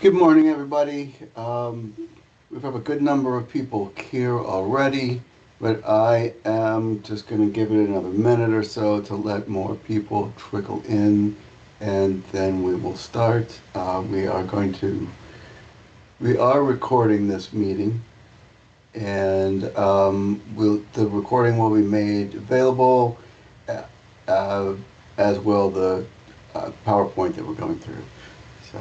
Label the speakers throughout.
Speaker 1: Good morning, everybody. We have a good number of people here already, but I am just going to give it another minute or so to let more people trickle in, and then we will start. We are recording this meeting, and the recording will be made available, uh, uh, as will the PowerPoint that we're going through. So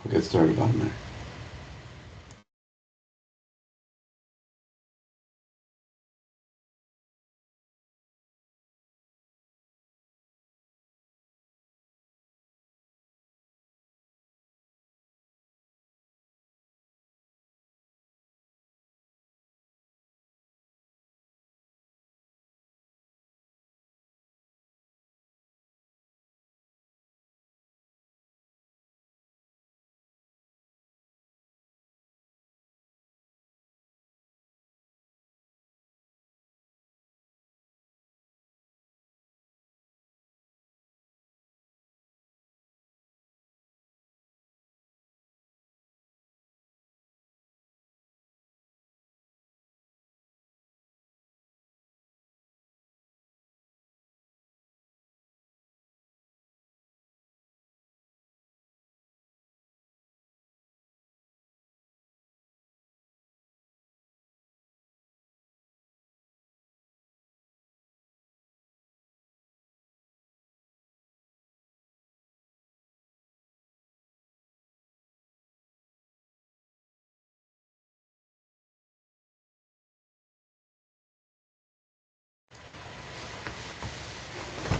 Speaker 1: we'll get started on there.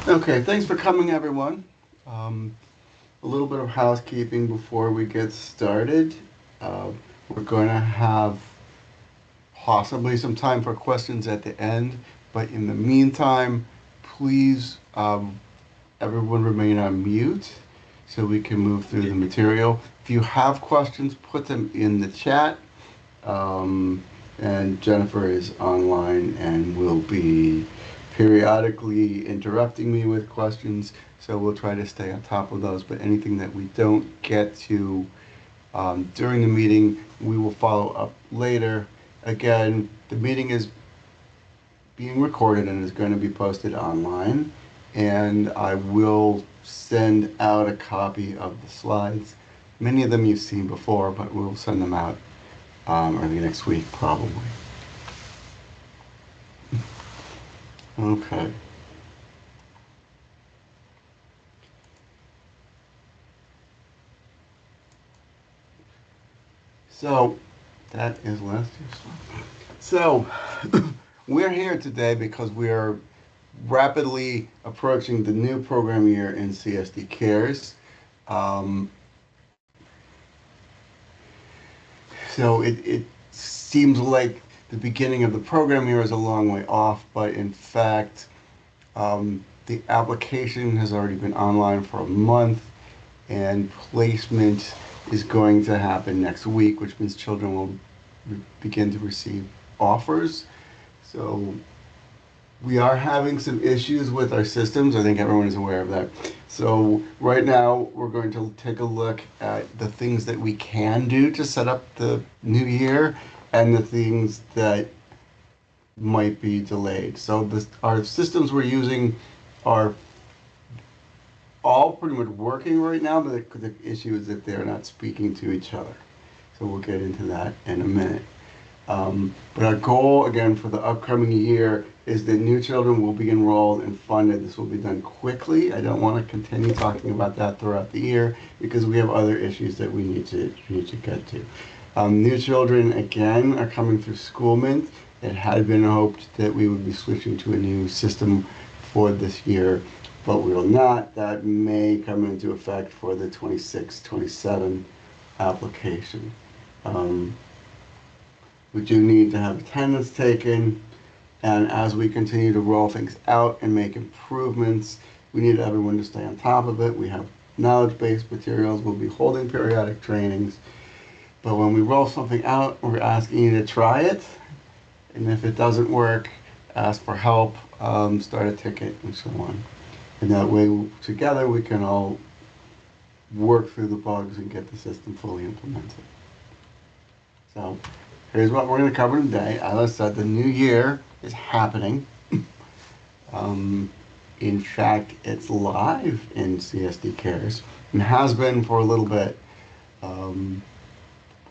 Speaker 1: Okay, thanks for coming, everyone. Um, a little bit of housekeeping before we get started. Uh, we're going to have possibly some time for questions at the end, but in the meantime, please, everyone remain on mute so we can move through the material. If you have questions, put them in the chat. Um, and Jennifer is online and will be periodically interrupting me with questions, so we'll try to stay on top of those. But anything that we don't get to during the meeting, we will follow up later. Again, the meeting is being recorded and is going to be posted online, and I will send out a copy of the slides. Many of them you've seen before, but we'll send them out early next week, probably. Okay. So, that is last year's slide. So, we're here today because we are rapidly approaching the new program year in CSD Cares. Um, so it seems like the beginning of the program year is a long way off, but in fact, the application has already been online for a month, and placement is going to happen next week, which means children will begin to receive offers. So we are having some issues with our systems. I think everyone is aware of that. So right now we're going to take a look at the things that we can do to set up the new year and the things that might be delayed. So our systems we're using are all pretty much working right now, but the issue is that they're not speaking to each other. So we'll get into that in a minute. But our goal, again, for the upcoming year is that new children will be enrolled and funded. This will be done quickly. I don't want to continue talking about that throughout the year because we have other issues that we need to get to. New children, again, are coming through Schoolmint. It had been hoped that we would be switching to a new system for this year, but we will not. That may come into effect for the 26-27 application. Um, we do need to have attendance taken, and as we continue to roll things out and make improvements, we need everyone to stay on top of it. We have knowledge-based materials. We'll be holding periodic trainings, but when we roll something out, we're asking you to try it, and if it doesn't work, ask for help, start a ticket, and so on. And that way, together, we can all work through the bugs and get the system fully implemented. So here's what we're going to cover today. As I said, the new year is happening. In fact, it's live in CSD Cares and has been for a little bit. Um,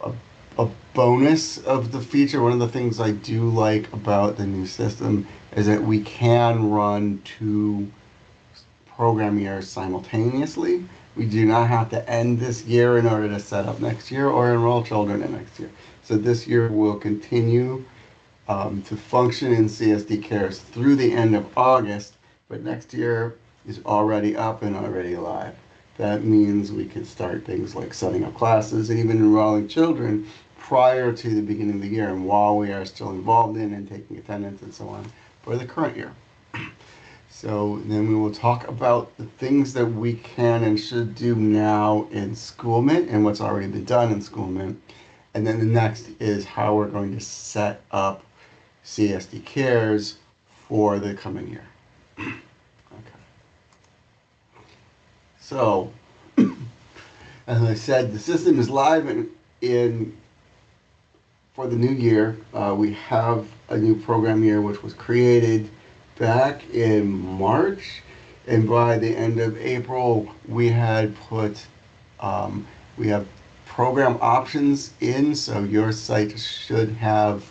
Speaker 1: a, a bonus of the feature, one of the things I do like about the new system is that we can run two program years simultaneously. We do not have to end this year in order to set up next year or enroll children in next year. So this year will continue to function in CSD Cares through the end of August, but next year is already up and already live. That means we can start things like setting up classes and even enrolling children prior to the beginning of the year and while we are still involved in and taking attendance and so on for the current year. So then we will talk about the things that we can and should do now in Schoolment and what's already been done in Schoolment. And then the next is how we're going to set up CSD Cares for the coming year. Okay. So, as I said, the system is live in for the new year. We have a new program year which was created back in March, and by the end of April, we had put we have program options in. So your site should have,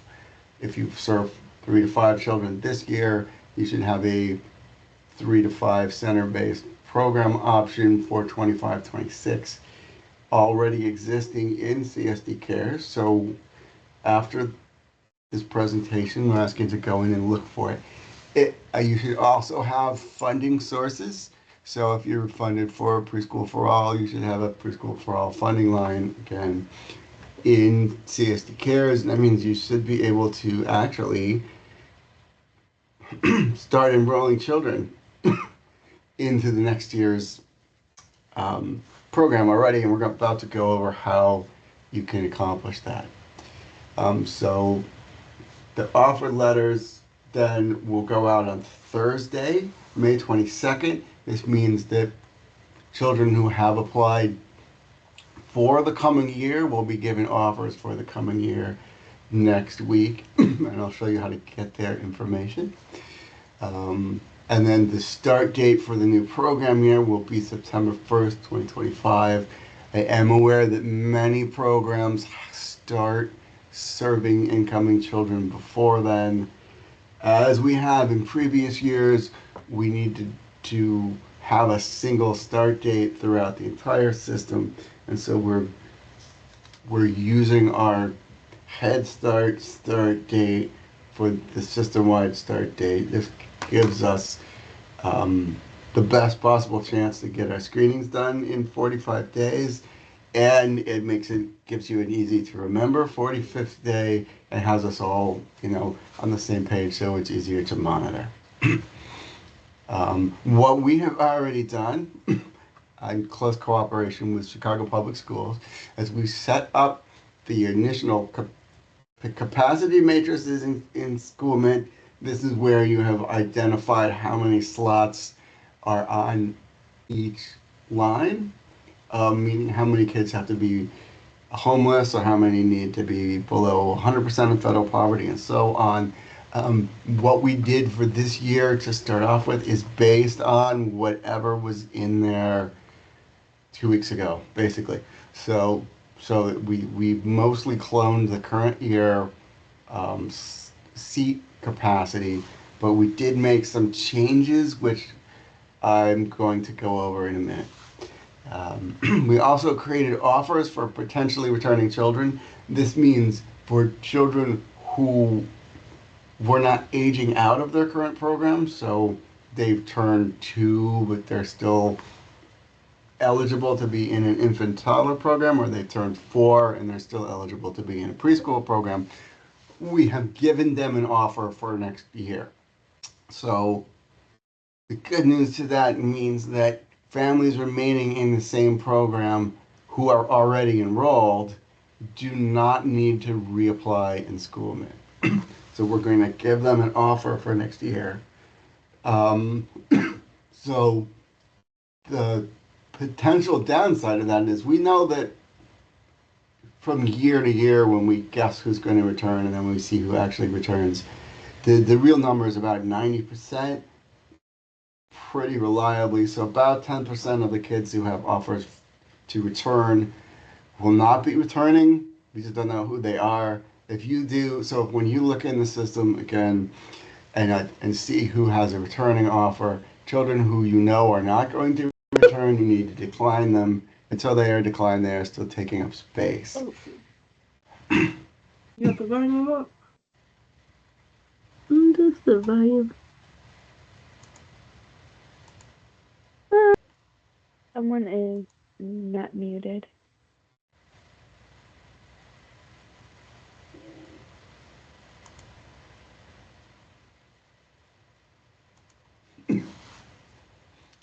Speaker 1: if you serve 3 to 5 children this year, you should have a 3 to 5 center-based program option for 25-26 already existing in CSD Cares. So after this presentation, we're asking to go in and look for it. You should also have funding sources. So if you're funded for Preschool for All, you should have a Preschool for All funding line again in CSD Cares. And that means you should be able to actually start enrolling children into the next year's program already. And we're about to go over how you can accomplish that. So the offer letters then will go out on Thursday, May 22nd. This means that children who have applied for the coming year will be given offers for the coming year next week. And I'll show you how to get their information. And then the start date for the new program year will be September 1st, 2025. I am aware that many programs start serving incoming children before then. As we have in previous years, we need to have a single start date throughout the entire system. And so we're using our Head Start date for the system-wide start date. This gives us the best possible chance to get our screenings done in 45 days. And it gives you an easy to remember 45th day and has us all, on the same page, so it's easier to monitor. What we have already done, in close cooperation with Chicago Public Schools, is we set up the initial capacity matrices in Schoolment. This is where you have identified how many slots are on each line. Meaning how many kids have to be homeless or how many need to be below 100% of federal poverty and so on. What we did for this year to start off with is based on whatever was in there 2 weeks ago, basically. So we mostly cloned the current year seat capacity, but we did make some changes, which I'm going to go over in a minute. We also created offers for potentially returning children. This means for children who were not aging out of their current program, so they've turned 2, but they're still eligible to be in an infant toddler program, or they've turned 4 and they're still eligible to be in a preschool program. We have given them an offer for next year. So the good news to that means that families remaining in the same program who are already enrolled do not need to reapply in Schoolment. So we're going to give them an offer for next year. So the potential downside of that is we know that from year to year when we guess who's going to return and then we see who actually returns, the real number is about 90%, pretty reliably. So about 10% of the kids who have offers to return will not be returning. We just don't know who they are. If you do, so when you look in the system again and see who has a returning offer, children who you know are not going to return, you need to decline them. Until they are declined, they are still taking up space.
Speaker 2: Oh, you have the volume up? That's the volume.
Speaker 3: Someone is not muted.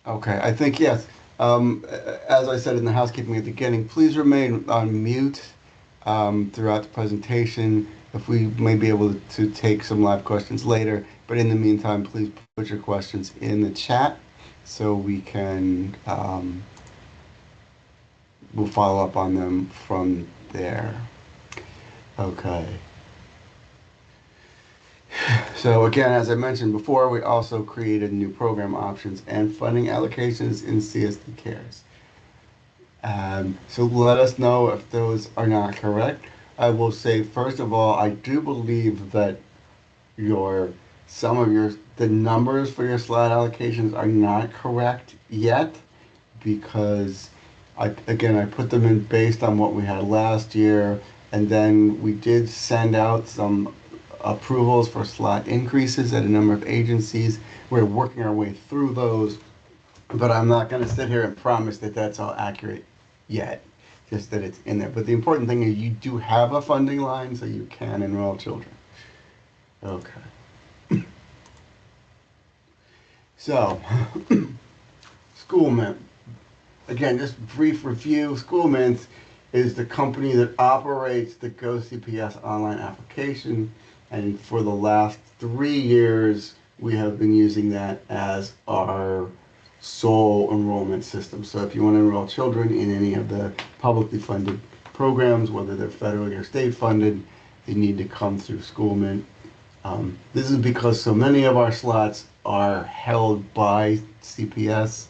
Speaker 1: Okay, I think yes. As I said in the housekeeping at the beginning, please remain on mute throughout the presentation. If we may be able to take some live questions later, but in the meantime, please put your questions in the chat so we can we'll follow up on them from there. Okay. So again, as I mentioned before, we also created new program options and funding allocations in CSD Cares. So let us know if those are not correct. I will say, first of all, I do believe that the numbers for your slot allocations are not correct yet because I put them in based on what we had last year, and then we did send out some approvals for slot increases at a number of agencies. We're working our way through those, but I'm not going to sit here and promise that that's all accurate yet, just that it's in there. But the important thing is you do have a funding line so you can enroll children. Okay. So, Schoolmint. Again, just brief review. Schoolmint is the company that operates the GoCPS online application, and for the last 3 years, we have been using that as our sole enrollment system. So if you want to enroll children in any of the publicly funded programs, whether they're federally or state funded, they need to come through Schoolmint. This is because so many of our slots are held by CPS.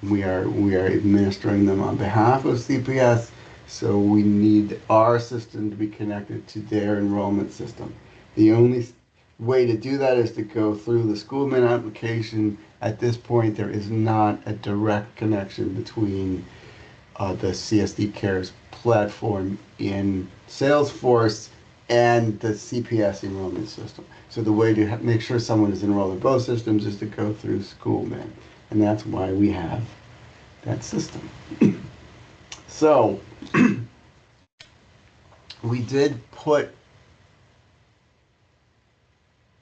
Speaker 1: We are administering them on behalf of CPS, so we need our system to be connected to their enrollment system. The only way to do that is to go through the Schoolmint application. At this point, there is not a direct connection between the CSD Cares platform in Salesforce and the CPS enrollment system. So the way to make sure someone is enrolled in both systems is to go through Schoolmint, and that's why we have that system. So we did put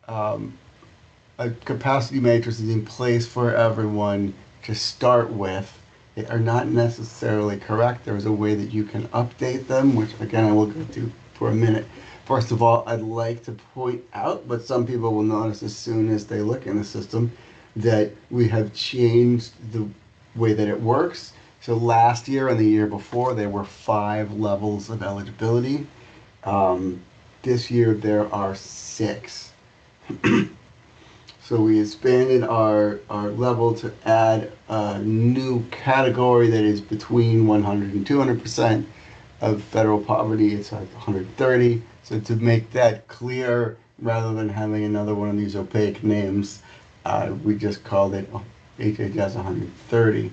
Speaker 1: a capacity matrix in place for everyone to start with. They are not necessarily correct. There is a way that you can update them, which again I will go to for a minute. First of all, I'd like to point out, but some people will notice as soon as they look in the system, that we have changed the way that it works. So last year and the year before, there were 5 levels of eligibility. This year there are 6. So we expanded our level to add a new category that is between 100 and 200% of federal poverty. It's like 130. So to make that clear, rather than having another one of these opaque names, we just called it HHS 130.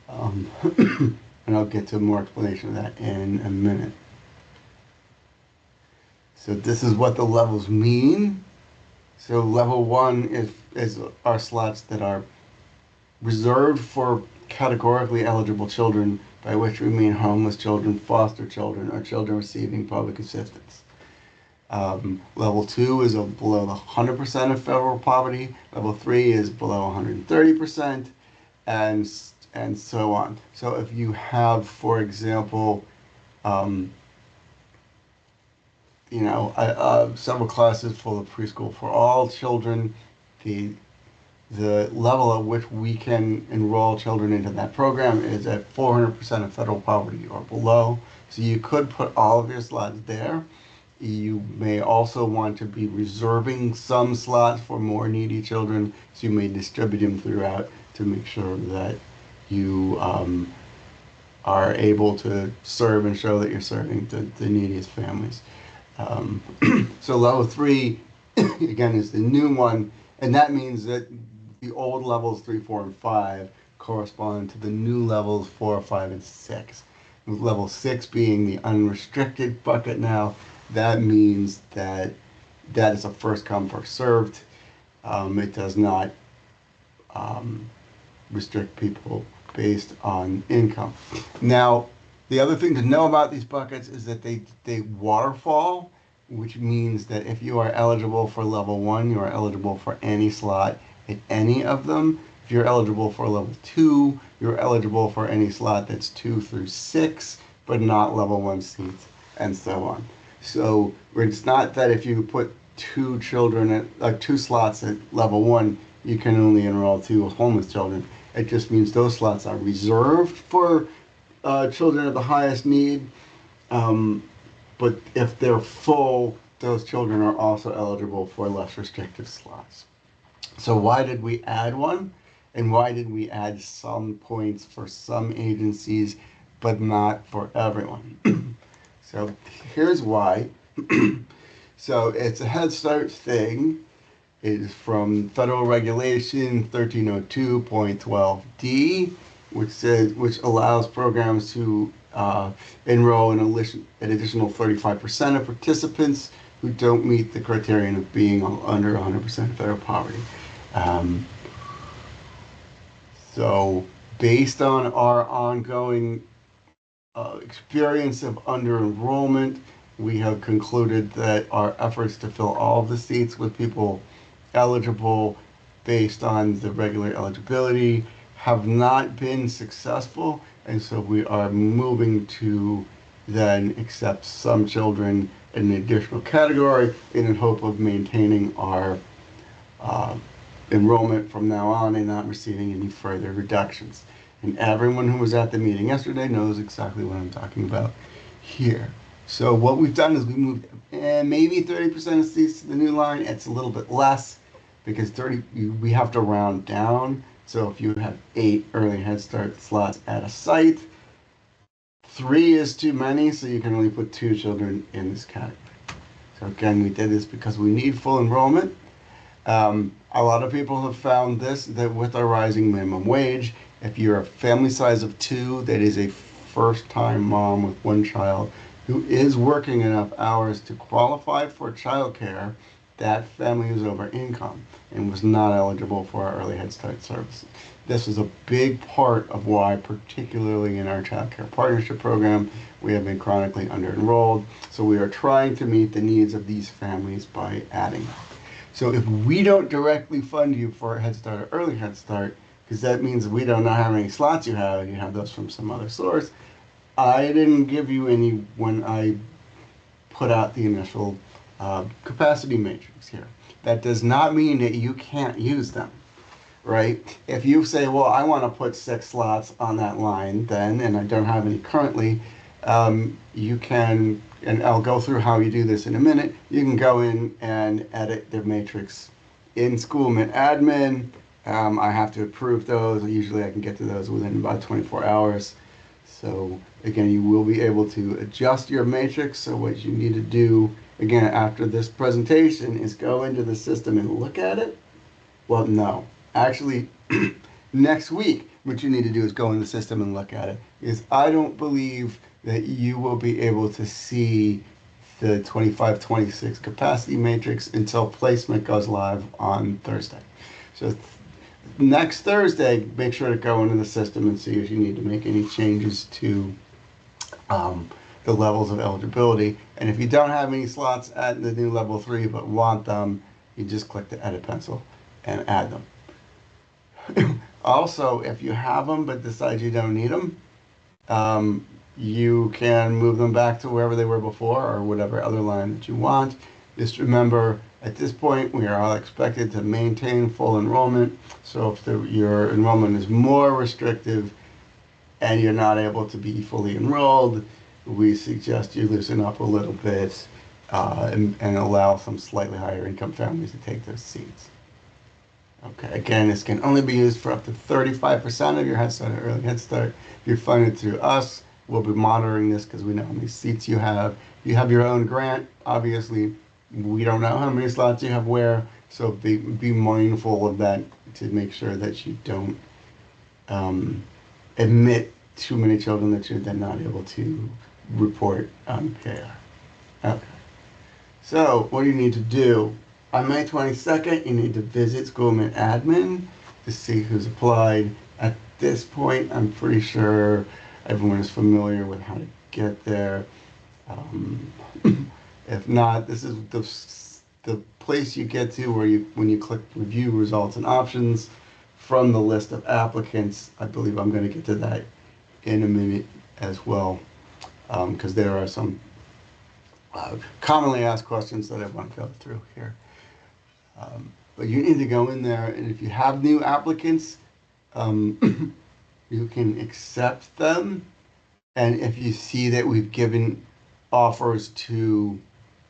Speaker 1: And I'll get to more explanation of that in a minute. So this is what the levels mean. So level 1 is our slots that are reserved for categorically eligible children, by which we mean homeless children, foster children, or children receiving public assistance. Level 2 is below the 100% of federal poverty. Level 3 is below 130%, and so on. So if you have, for example, several classes full of preschool for all children, the the level at which we can enroll children into that program is at 400% of federal poverty or below. So you could put all of your slots there. You may also want to be reserving some slots for more needy children, so you may distribute them throughout to make sure that you are able to serve and show that you're serving the neediest families. Um, so level 3, again, is the new one, and that means that the old levels 3, 4, and 5 correspond to the new levels 4, 5, and 6. With level 6 being the unrestricted bucket now, that means that that is a first come, first served. It does not um, restrict people based on income. Now, the other thing to know about these buckets is that they waterfall, which means that if you are eligible for level 1, you are eligible for any slot at any of them. If you're eligible for level 2, you're eligible for any slot that's 2 through 6, but not level 1 seats, and so on. So it's not that if you put two children at 2 slots at level 1, you can only enroll 2 homeless children. It just means those slots are reserved for children of the highest need. But if they're full, those children are also eligible for less restrictive slots. So why did we add one? And why did we add some points for some agencies, but not for everyone? So here's why. So it's a Head Start thing. It is from Federal Regulation 1302.12D, which allows programs to enroll an additional 35% of participants who don't meet the criterion of being under 100% federal poverty. Um, so based on our ongoing experience of under-enrollment, we have concluded that our efforts to fill all of the seats with people eligible based on the regular eligibility have not been successful, and so we are moving to then accept some children in an additional category in the hope of maintaining our uh, enrollment from now on and not receiving any further reductions. And everyone who was at the meeting yesterday knows exactly what I'm talking about here. So what we've done is we moved maybe 30% of seats to the new line. It's a little bit less because we have to round down. So if you have 8 early Head Start slots at a site, 3 is too many, so you can only put 2 children in this category. So again, we did this because we need full enrollment. A lot of people have found that with our rising minimum wage, if you're a family size of 2 that is a first-time mom with 1 child who is working enough hours to qualify for childcare, that family is over income and was not eligible for our early Head Start services. This is a big part of why, particularly in our Child Care Partnership Program, we have been chronically under-enrolled. So we are trying to meet the needs of these families by adding them. So if we don't directly fund you for Head Start or early Head Start, because that means we don't know how many slots you have and you have those from some other source, I didn't give you any when I put out the initial capacity matrix here. That does not mean that you can't use them, right? If you say, well, I want to put 6 slots on that line then, and I don't have any currently, you can, and I'll go through how you do this in a minute, you can go in and edit the matrix in Schoolman admin. I have to approve those. Usually I can get to those within about 24 hours. So again, you will be able to adjust your matrix. So what you need to do, again, after this presentation is go into the system and look at it. Well, no, actually, next week, what you need to do is go in the system and look at it. Because I don't believe that you will be able to see the 25-26 capacity matrix until placement goes live on Thursday. So next Thursday, make sure to go into the system and see if you need to make any changes to the levels of eligibility. And if you don't have any slots at the new level 3 but want them, you just click the edit pencil and add them. Also, if you have them but decide you don't need them, you can move them back to wherever they were before or whatever other line that you want. Just remember, At this point, we are all expected to maintain full enrollment. So if your enrollment is more restrictive and you're not able to be fully enrolled, we suggest you loosen up a little bit and allow some slightly higher income families to take those seats. Okay, again, this can only be used for up to 35% of your Head Start or Early Head Start. If you're funded through us, we'll be monitoring this because we know how many seats you have. If you have your own grant, obviously, we don't know how many slots you have where, so be mindful of that to make sure that you don't admit too many children that you're then not able to report KR. Okay. So, what do you need to do? On May 22nd, you need to visit Schoolman Admin to see who's applied. At this point, I'm pretty sure everyone is familiar with how to get there. Um, if not, this is the place you get to where when you click Review Results and Options from the list of applicants. I believe I'm going to get to that in a minute as well, because there are some commonly asked questions that I want to go through here. But you need to go in there, and if you have new applicants, you can accept them. And if you see that we've given offers to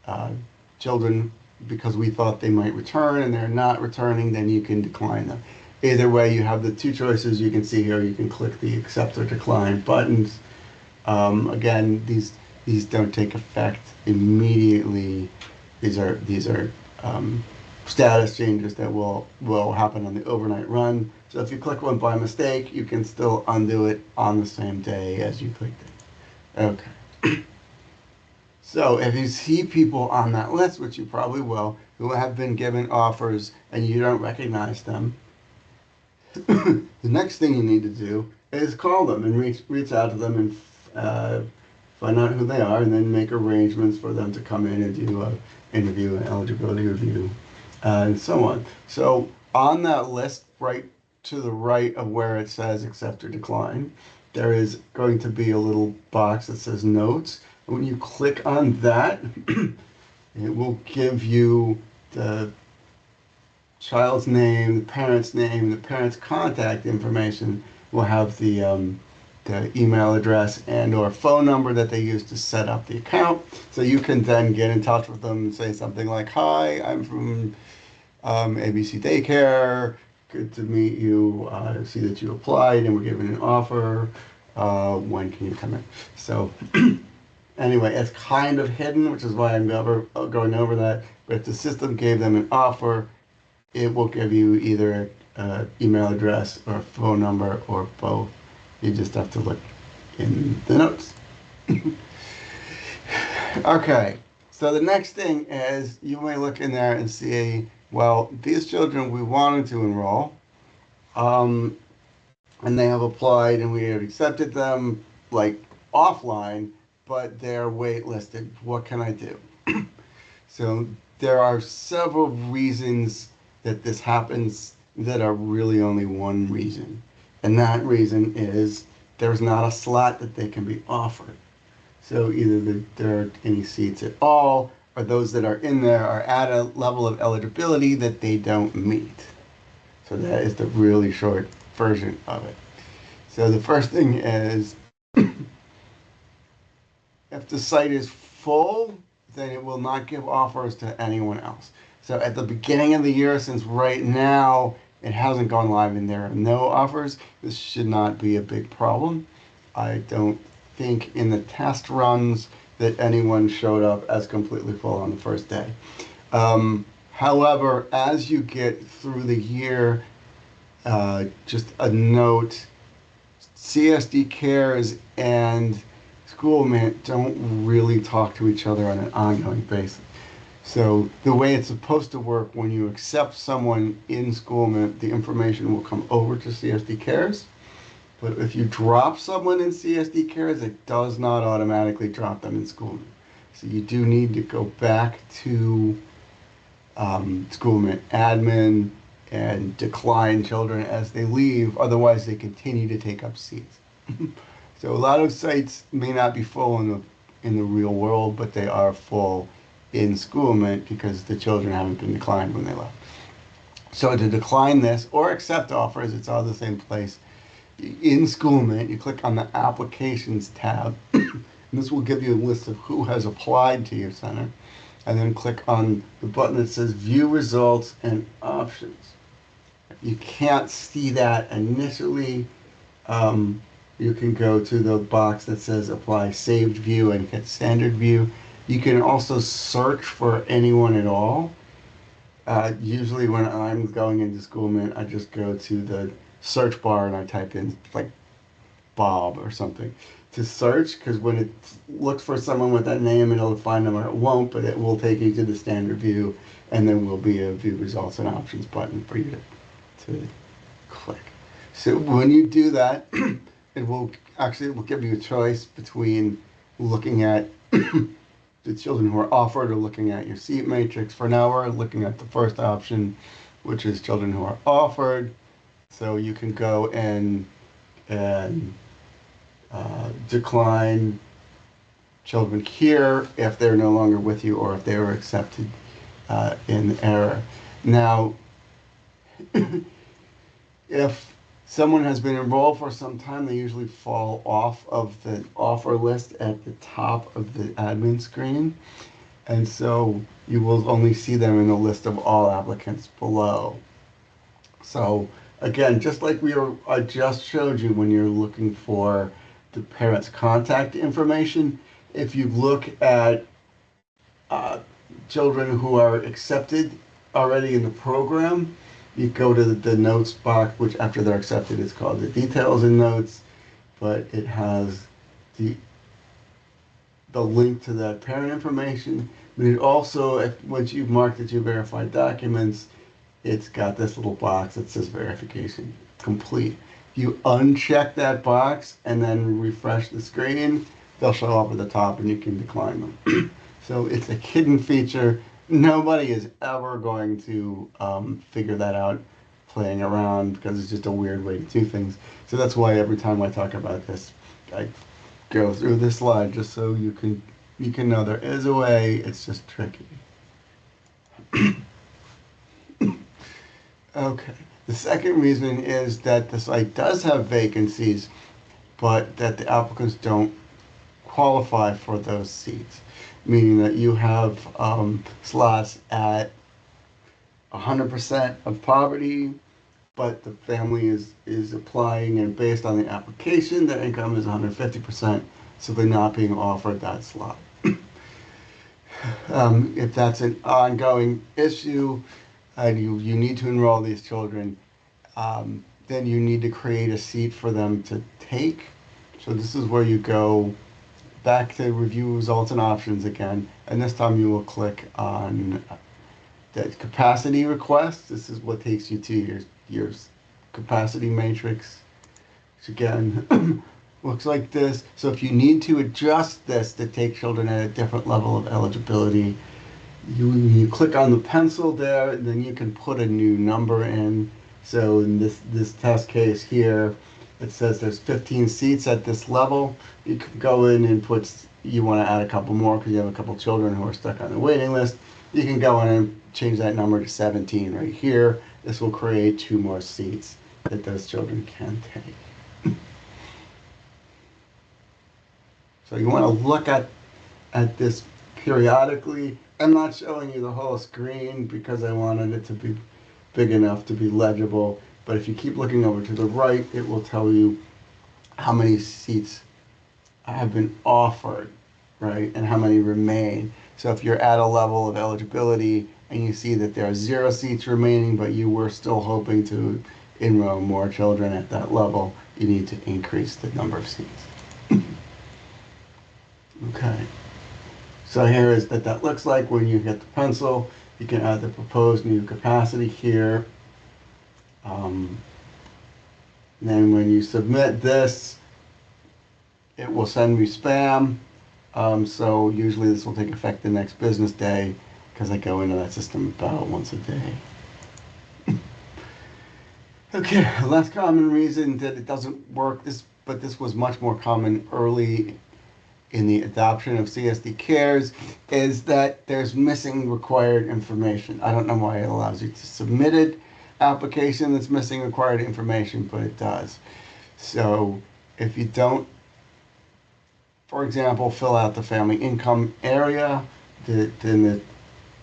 Speaker 1: uh, children because we thought they might return and they're not returning, then you can decline them. Either way, you have the two choices you can see here. You can click the accept or decline buttons. Again, these don't take effect immediately. These are status changes that will happen on the overnight run. So if you click one by mistake, you can still undo it on the same day as you clicked it. Okay. So if you see people on that list, which you probably will, who have been given offers and you don't recognize them, the next thing you need to do is call them and reach out to them and find out who they are, and then make arrangements for them to come in and do an interview, an eligibility review, and so on. So on that list, right to the right of where it says accept or decline, there is going to be a little box that says notes. And when you click on that, it will give you the child's name, the parent's contact information. Will have the email address and or phone number that they use to set up the account. So you can then get in touch with them and say something like, "Hi, I'm from ABC Daycare. Good to meet you. I see that you applied and we're giving an offer. When can you come in?" So anyway, it's kind of hidden, which is why I'm going over that. But if the system gave them an offer, it will give you either an email address or a phone number or both. You just have to look in the notes. Okay, so the next thing is you may look in there and see, well, these children we wanted to enroll, and they have applied and we have accepted them like offline, but they're waitlisted. What can I do? So there are several reasons that this happens that are really only one reason. And that reason is there's not a slot that they can be offered. So either there aren't any seats at all, or those that are in there are at a level of eligibility that they don't meet. So that is the really short version of it. So the first thing is, if the site is full, then it will not give offers to anyone else. So at the beginning of the year, since right now it hasn't gone live and there are no offers, this should not be a big problem. I don't think in the test runs that anyone showed up as completely full on the first day. However, as you get through the year, just a note, CSD Cares and Schoolman don't really talk to each other on an ongoing basis. So the way it's supposed to work, when you accept someone in Schoolman, the information will come over to CSD Cares. But if you drop someone in CSD Cares, it does not automatically drop them in Schoolman. So you do need to go back to Schoolman admin and decline children as they leave. Otherwise, they continue to take up seats. So a lot of sites may not be full in the real world, but they are full in schoolment because the children haven't been declined when they left. So to decline this or accept offers, it's all the same place. In Schoolmate, you click on the Applications tab. And this will give you a list of who has applied to your center. And then click on the button that says View Results and Options. You can't see that initially. You can go to the box that says Apply Saved View and hit Standard View. You can also search for anyone at all. Usually when I'm going into Schoolmint, I just go to the search bar and I type in like Bob or something to search, because when it looks for someone with that name, it'll find them, or it won't, but it will take you to the standard view, and then will be a View Results and Options button for you to click. So when you do that, it will give you a choice between looking at the children who are offered or looking at your seat matrix. For now, we're looking at the first option, which is children who are offered. So you can go and decline children here if they're no longer with you or if they were accepted in error. Now, if someone has been enrolled for some time, they usually fall off of the offer list at the top of the admin screen. And so you will only see them in the list of all applicants below. So again, just like I just showed you when you're looking for the parent's contact information, if you look at children who are accepted already in the program, you go to the notes box, which after they're accepted is called the details and notes, but it has the link to that parent information. But it also, once you've marked that you verified documents, it's got this little box that says verification complete. If you uncheck that box and then refresh the screen, they'll show up at the top and you can decline them. So it's a hidden feature. Nobody is ever going to figure that out playing around, because it's just a weird way to do things. So that's why every time I talk about this, I go through this slide just so you can know there is a way. It's just tricky. Okay. The second reason is that the site does have vacancies, but that the applicants don't qualify for those seats, meaning that you have slots at 100% of poverty, but the family is applying, and based on the application, their income is 150%, so they're not being offered that slot. If that's an ongoing issue, and you need to enroll these children, then you need to create a seat for them to take. So this is where you go back to Review Results and Options again, and this time you will click on the capacity request. This is what takes you to your capacity matrix, which again looks like this. So if you need to adjust this to take children at a different level of eligibility, you click on the pencil there, and then you can put a new number in. So in this test case here, it says there's 15 seats at this level. You can go in and you want to add a couple more because you have a couple children who are stuck on the waiting list. You can go in and change that number to 17 right here. This will create 2 more seats that those children can take. So you want to look at this periodically. I'm not showing you the whole screen because I wanted it to be big enough to be legible, but if you keep looking over to the right, it will tell you how many seats have been offered, right, and how many remain. So if you're at a level of eligibility and you see that there are 0 seats remaining, but you were still hoping to enroll more children at that level, you need to increase the number of seats. Okay. So here is that looks like when you hit the pencil. You can add the proposed new capacity here. Then when you submit this, it will send me spam. So usually this will take effect the next business day, because I go into that system about once a day. Okay, less common reason that it doesn't work, but this was much more common early in the adoption of CSD Cares is that there's missing required information. I don't know why it allows you to submit an application that's missing required information, but it does. So if you don't, for example, fill out the family income area, then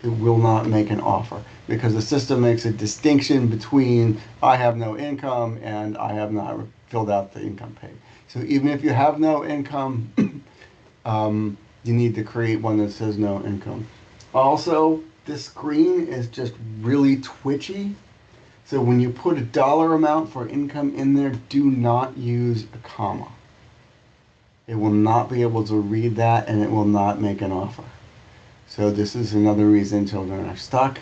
Speaker 1: it will not make an offer because the system makes a distinction between I have no income and I have not filled out the income page. So even if you have no income, you need to create one that says no income. Also, this screen is just really twitchy. So when you put a dollar amount for income in there, do not use a comma. It will not be able to read that and it will not make an offer. So this is another reason children are stuck.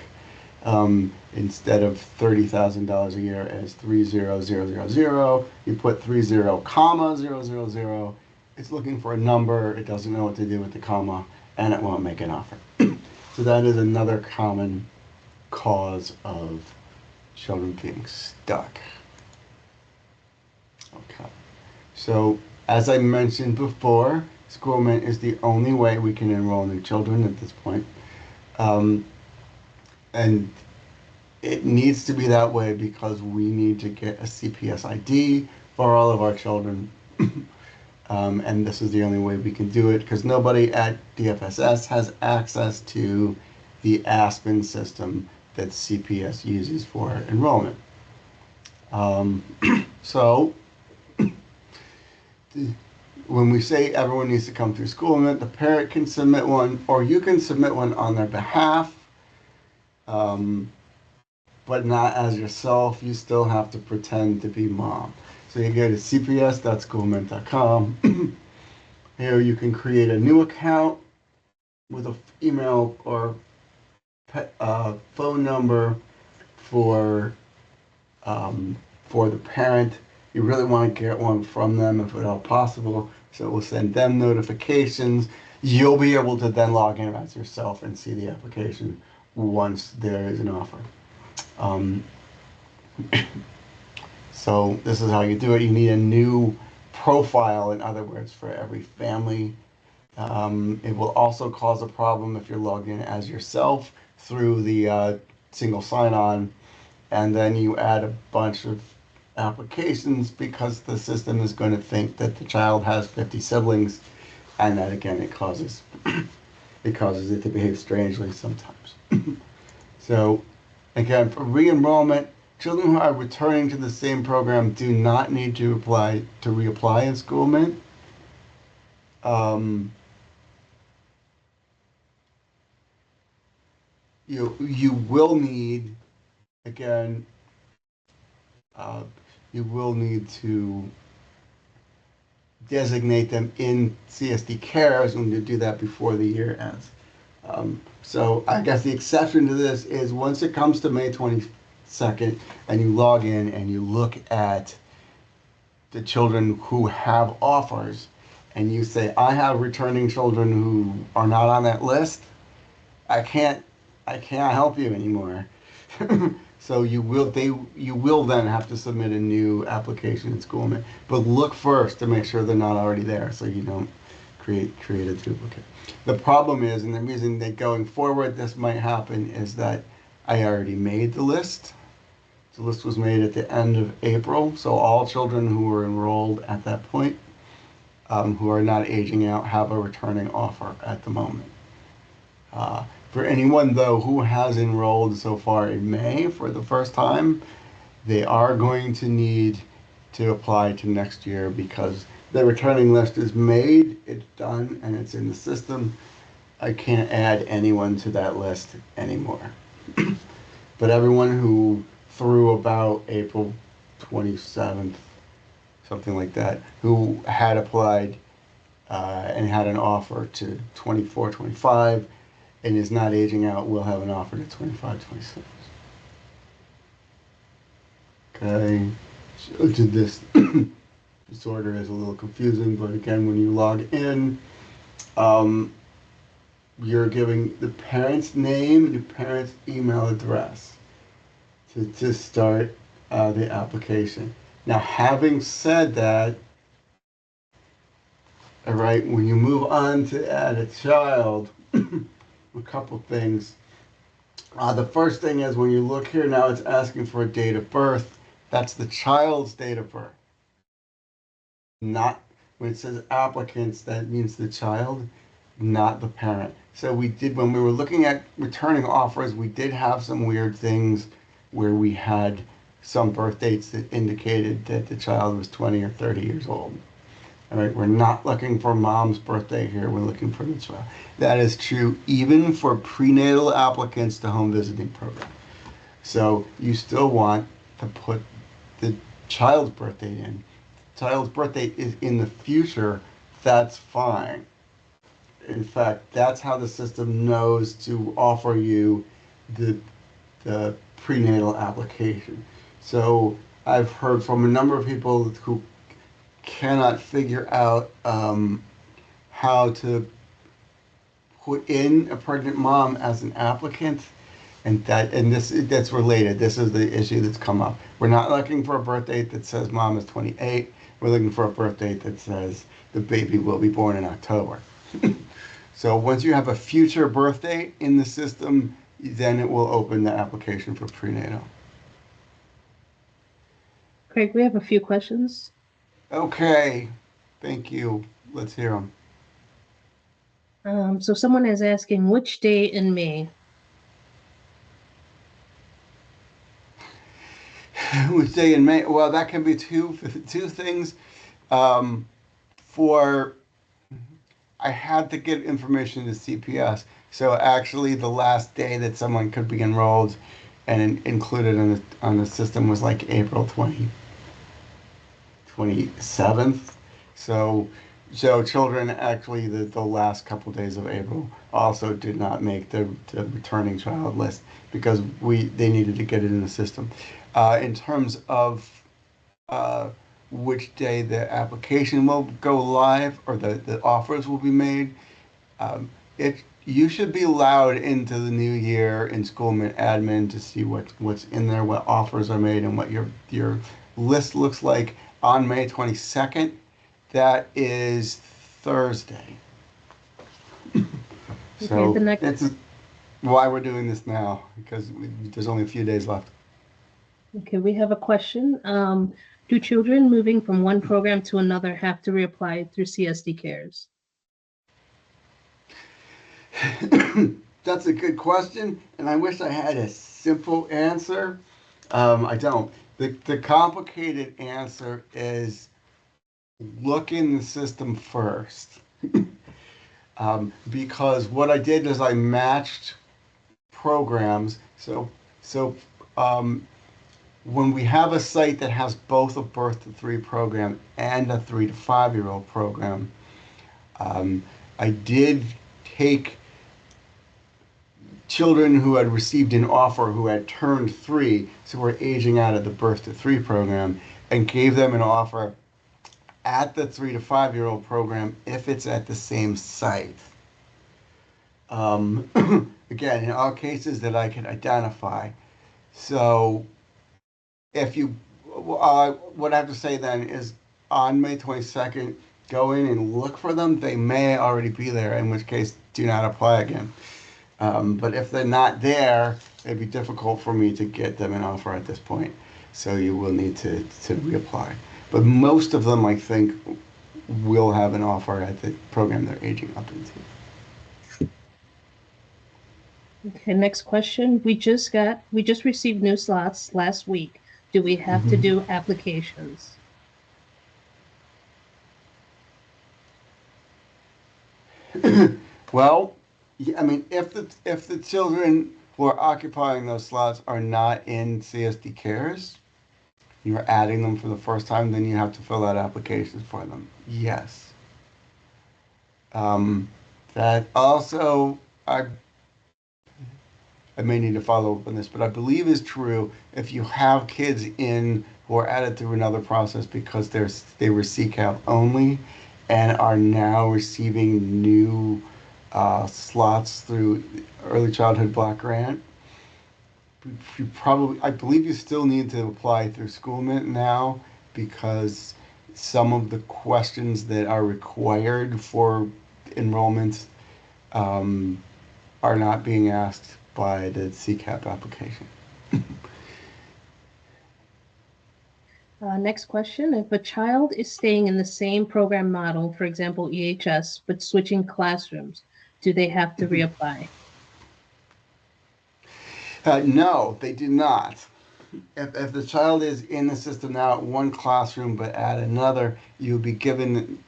Speaker 1: Instead of $30,000 a year as 30000, you put 30,000. It's looking for a number. It doesn't know what to do with the comma, and it won't make an offer. So that is another common cause of children being stuck. Okay. So as I mentioned before, Schoolmint is the only way we can enroll new children at this point. And it needs to be that way because we need to get a CPS ID for all of our children. And this is the only way we can do it because nobody at DFSS has access to the Aspen system that CPS uses for enrollment. So when we say everyone needs to come through Schoolmint, the parent can submit one, or you can submit one on their behalf, but not as yourself. You still have to pretend to be mom. So you go to cps.schoolmint.com. Here you can create a new account with an email or phone number for the parent. You really want to get one from them if at all possible. So it will send them notifications. You'll be able to then log in as yourself and see the application once there is an offer. So this is how you do it. You need a new profile, in other words, for every family. It will also cause a problem if you're logged in as yourself through the single sign-on, and then you add a bunch of applications because the system is going to think that the child has 50 siblings, and that again it causes it to behave strangely sometimes. So again, for re-enrollment, children who are returning to the same program do not need to reapply in Schoolmint. You will need, again, you will need to designate them in CSD Cares and to do that before the year ends. So I guess the exception to this is once it comes to May 22nd and you log in and you look at the children who have offers and you say, I have returning children who are not on that list, I can't help you anymore. So you will then have to submit a new application in Schoolmint. But look first to make sure they're not already there so you don't create a duplicate. The problem is, and the reason that going forward this might happen, is that I already made the list. The list was made at the end of April, so all children who were enrolled at that point, who are not aging out, have a returning offer at the moment. For anyone, though, who has enrolled so far in May for the first time, they are going to need to apply to next year because the returning list is made, it's done, and it's in the system. I can't add anyone to that list anymore. But everyone who through about April 27th, something like that, who had applied and had an offer to 24, 25, and is not aging out, will have an offer to 25, 26. Okay, so this order is a little confusing, but again, when you log in, you're giving the parent's name and the parent's email address to start the application. Now, having said that, All right, when you move on to add a child, a couple things. The first thing is when you look here now, it's asking for a date of birth. That's the child's date of birth. Not when it says applicants, that means the child, not the parent. So we did, when we were looking at returning offers, we did have some weird things where we had some birth dates that indicated that the child was 20 or 30 years old. All right, we're not looking for mom's birthday here. We're looking for the child. That is true even for prenatal applicants to home visiting program. So you still want to put the child's birthday in. Child's birthday is in the future. That's fine. In fact, that's how the system knows to offer you the the prenatal application. So I've heard from a number of people who cannot figure out how to put in a pregnant mom as an applicant, and this that's related. This is the issue that's come up. We're not looking for a birth date that says mom is 28. We're looking for a birth date that says the baby will be born in October. So once you have a future birth date in the system, then it will open the application for prenatal.
Speaker 2: Craig, we have a few questions.
Speaker 1: Okay, thank you. Let's hear them.
Speaker 2: So someone is asking which day in May.
Speaker 1: Which day in May? Well, that can be two things. Um, for I had to get information to CPS, so actually the last day that someone could be enrolled and included on the system was like April 27th. So so children actually the last couple days of April also did not make the returning child list because they needed to get it in the system. In terms of uh, which day the application will go live or the offers will be made, it you should be allowed into the new year in school admin to see what's in there, what offers are made, and what your list looks like on May 22nd. That is Thursday.
Speaker 2: Okay, the
Speaker 1: So
Speaker 2: next.
Speaker 1: that's why we're doing this now because there's only a few days left.
Speaker 2: Okay, we have a question. Do children moving from one program to another have to reapply through CSD Cares?
Speaker 1: That's a good question, and I wish I had a simple answer. I don't. The complicated answer is look in the system first. Because what I did is I matched programs. So um, when we have a site that has both a birth to three program and a 3 to 5 year old program, I did take children who had received an offer who had turned 3, so were aging out of the birth to 3 program, and gave them an offer at the 3 to 5 year old program if it's at the same site. Again, in all cases that I can identify. So if you, what I have to say then is on May 22nd, go in and look for them. They may already be there, in which case do not apply again. But if they're not there, it'd be difficult for me to get them an offer at this point. So you will need to reapply. But most of them, I think, will have an offer at the program they're aging up into.
Speaker 2: Okay, next question. We just received new slots last week. Do we have to do applications?
Speaker 1: Well, yeah, I mean, if the children who are occupying those slots are not in CSD cares, you're adding them for the first time, then you have to fill out applications for them. Yes. Um, that also, I may need to follow up on this, but I believe is true if you have kids in who are added through another process because they were CCAP only and are now receiving new slots through early childhood block grant. I believe you still need to apply through SchoolMint now because some of the questions that are required for enrollment are not being asked by the CCAP application.
Speaker 2: Next question, if a child is staying in the same program model, for example, EHS, but switching classrooms, do they have to reapply?
Speaker 1: No, they do not. If the child is in the system now at one classroom but at another, you'll be given,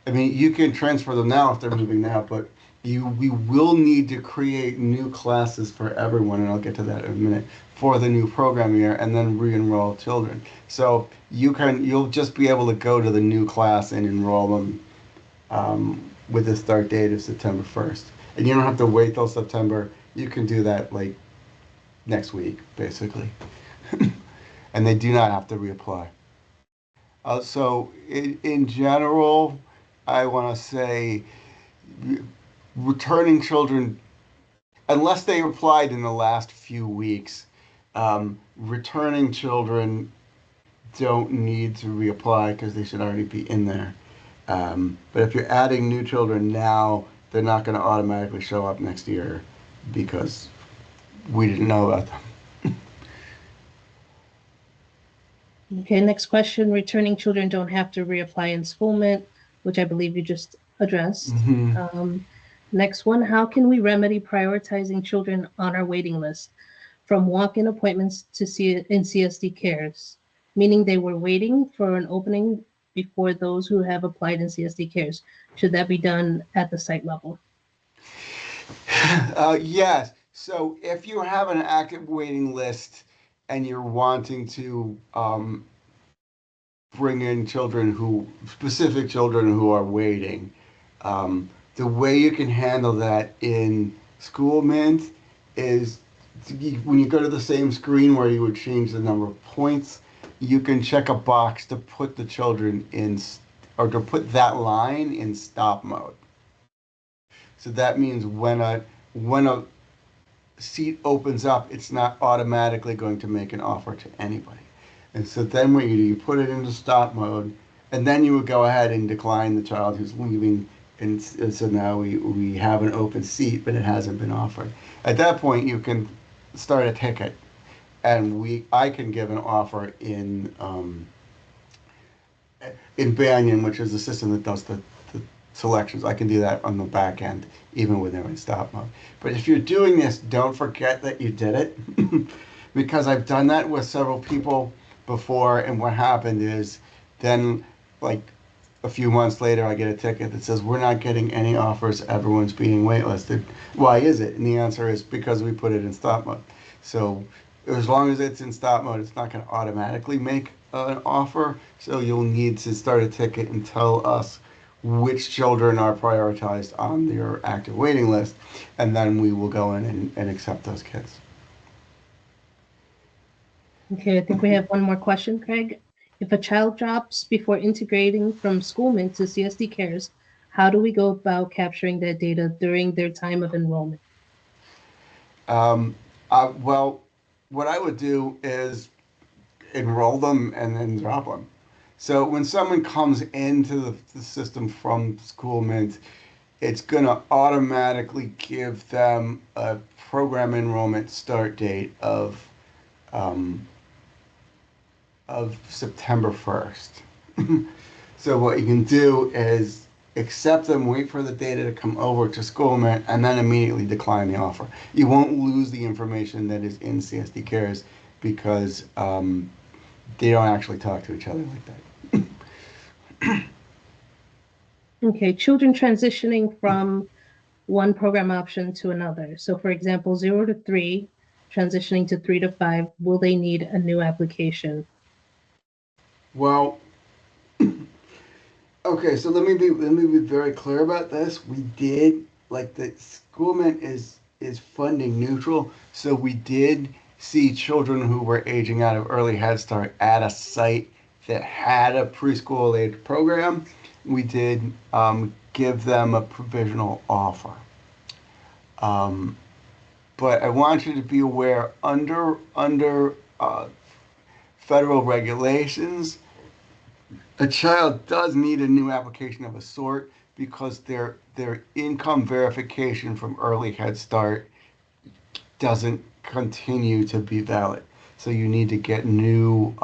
Speaker 1: I mean, you can transfer them now if they're moving now, but we will need to create new classes for everyone, and I'll get to that in a minute, for the new program year, and then re-enroll children. So you'll just be able to go to the new class and enroll them with the start date of September 1st. And you don't have to wait till September. You can do that like next week, basically. And they do not have to reapply. So in general, I want to say returning children, unless they applied in the last few weeks, returning children don't need to reapply because they should already be in there. But if you're adding new children now, they're not going to automatically show up next year because we didn't know about them.
Speaker 2: Okay, next question, returning children don't have to reapply enrollment, which I believe you just addressed. Next one, how can we remedy prioritizing children on our waiting list from walk-in appointments to in CSD cares, meaning they were waiting for an opening before those who have applied in CSD cares? Should that be done at the site level?
Speaker 1: Yes. So if you have an active waiting list and you're wanting to bring in specific children who are waiting, the way you can handle that in School Mint is when you go to the same screen where you would change the number of points, you can check a box to put the children in, or to put that line in stop mode. So that means when a seat opens up, it's not automatically going to make an offer to anybody. And so then what you do, you put it into stop mode, and then you would go ahead and decline the child who's leaving. And so now we have an open seat, but it hasn't been offered. At that point, you can start a ticket, and I can give an offer in Banyan, which is the system that does the selections. I can do that on the back end, even when they're in stop mode. But if you're doing this, don't forget that you did it, because I've done that with several people before, and what happened is then, like, a few months later, I get a ticket that says, we're not getting any offers, everyone's being waitlisted. Why is it? And the answer is because we put it in stop mode. So as long as it's in stop mode, it's not going to automatically make an offer. So you'll need to start a ticket and tell us which children are prioritized on your active waiting list, and then we will go in and accept those kids.
Speaker 2: Okay, I think we have one more question, Craig. If a child drops before integrating from Schoolmint to CSD Cares, how do we go about capturing that data during their time of enrollment?
Speaker 1: Well, what I would do is enroll them and then drop them. So when someone comes into the system from Schoolmint, it's going to automatically give them a program enrollment start date of September 1st. So what you can do is accept them, wait for the data to come over to Schoolmint, and then immediately decline the offer. You won't lose the information that is in CSD Cares because they don't actually talk to each other like that.
Speaker 2: Okay, children transitioning from one program option to another. So for example, 0 to 3, transitioning to 3 to 5, will they need a new application?
Speaker 1: Well, okay, so let me be very clear about this. We did, like, the Schoolmint is funding neutral, so we did see children who were aging out of early Head Start at a site that had a preschool age program. We did give them a provisional offer. But I want you to be aware, under federal regulations, A child does need a new application of a sort because their income verification from early Head Start doesn't continue to be valid. So you need to get new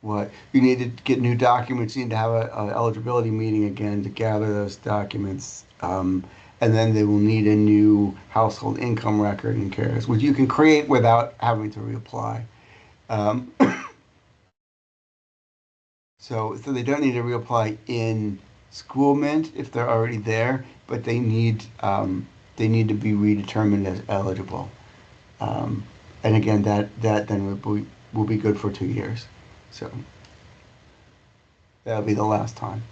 Speaker 1: what you need to get new documents. You need to have a eligibility meeting again to gather those documents, and then they will need a new household income record and CARES, which you can create without having to reapply. Um, so they don't need to reapply in school mint if they're already there, but they need to be redetermined as eligible. Um, and again, that then will be good for 2 years. So that'll be the last time.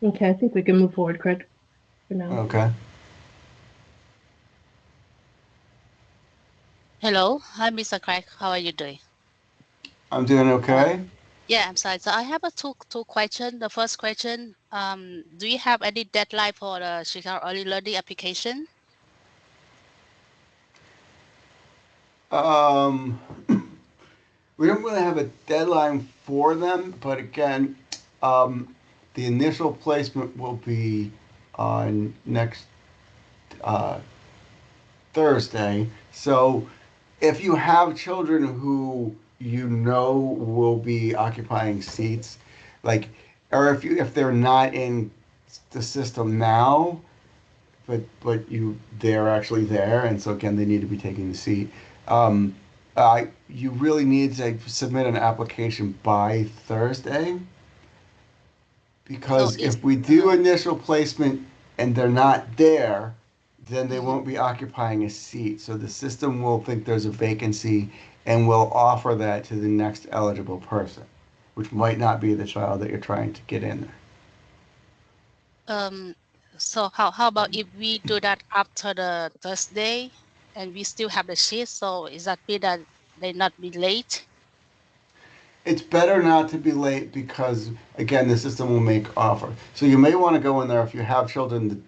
Speaker 2: Okay, I think we can move forward, Craig, for now.
Speaker 1: Okay.
Speaker 4: Hello. Hi, Mr. Craig. How are you doing?
Speaker 1: I'm doing okay.
Speaker 4: Yeah, I'm sorry. So I have a two question. The first question, do you have any deadline for the Chicago Early Learning application?
Speaker 1: Um, we don't really have a deadline for them, but again, the initial placement will be on next uh, Thursday. So if you have children who you know will be occupying seats, like, or if they're not in the system now, but they're actually there, and so again they need to be taking the seat. Um, you really need to submit an application by Thursday
Speaker 4: So
Speaker 1: because
Speaker 4: is
Speaker 1: if we do initial placement and they're not there, then they won't be occupying a seat. So the system will think there's a vacancy and will offer that to the next eligible person, which might not be the child that you're trying to get in there.
Speaker 4: so how about if we do that after the Thursday and we still have the sheet? So is that mean that they not be late?
Speaker 1: It's better not to be late because again the system will make offer. So you may want to go in there if you have children that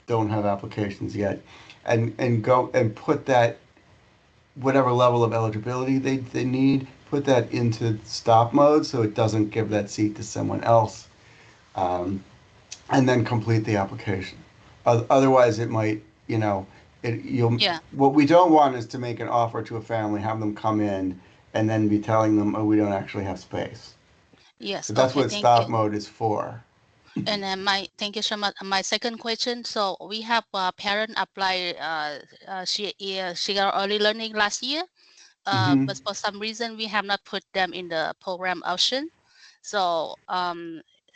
Speaker 1: don't have applications yet and go and put that whatever level of eligibility they need, put that into stop mode so it doesn't give that seat to someone else, um, and then complete the application. Otherwise, it might, you'll.
Speaker 4: Yeah.
Speaker 1: What we don't want is to make an offer to a family, have them come in, and then be telling them, "Oh, we don't actually have space."
Speaker 4: Yes.
Speaker 1: So that's
Speaker 4: Okay.
Speaker 1: what
Speaker 4: Thank
Speaker 1: stop
Speaker 4: you.
Speaker 1: mode is for.
Speaker 4: And then thank you so much. My second question. So we have a parent apply she got early learning last year.
Speaker 1: Hmm.
Speaker 4: But for some reason we have not put them in the program option. So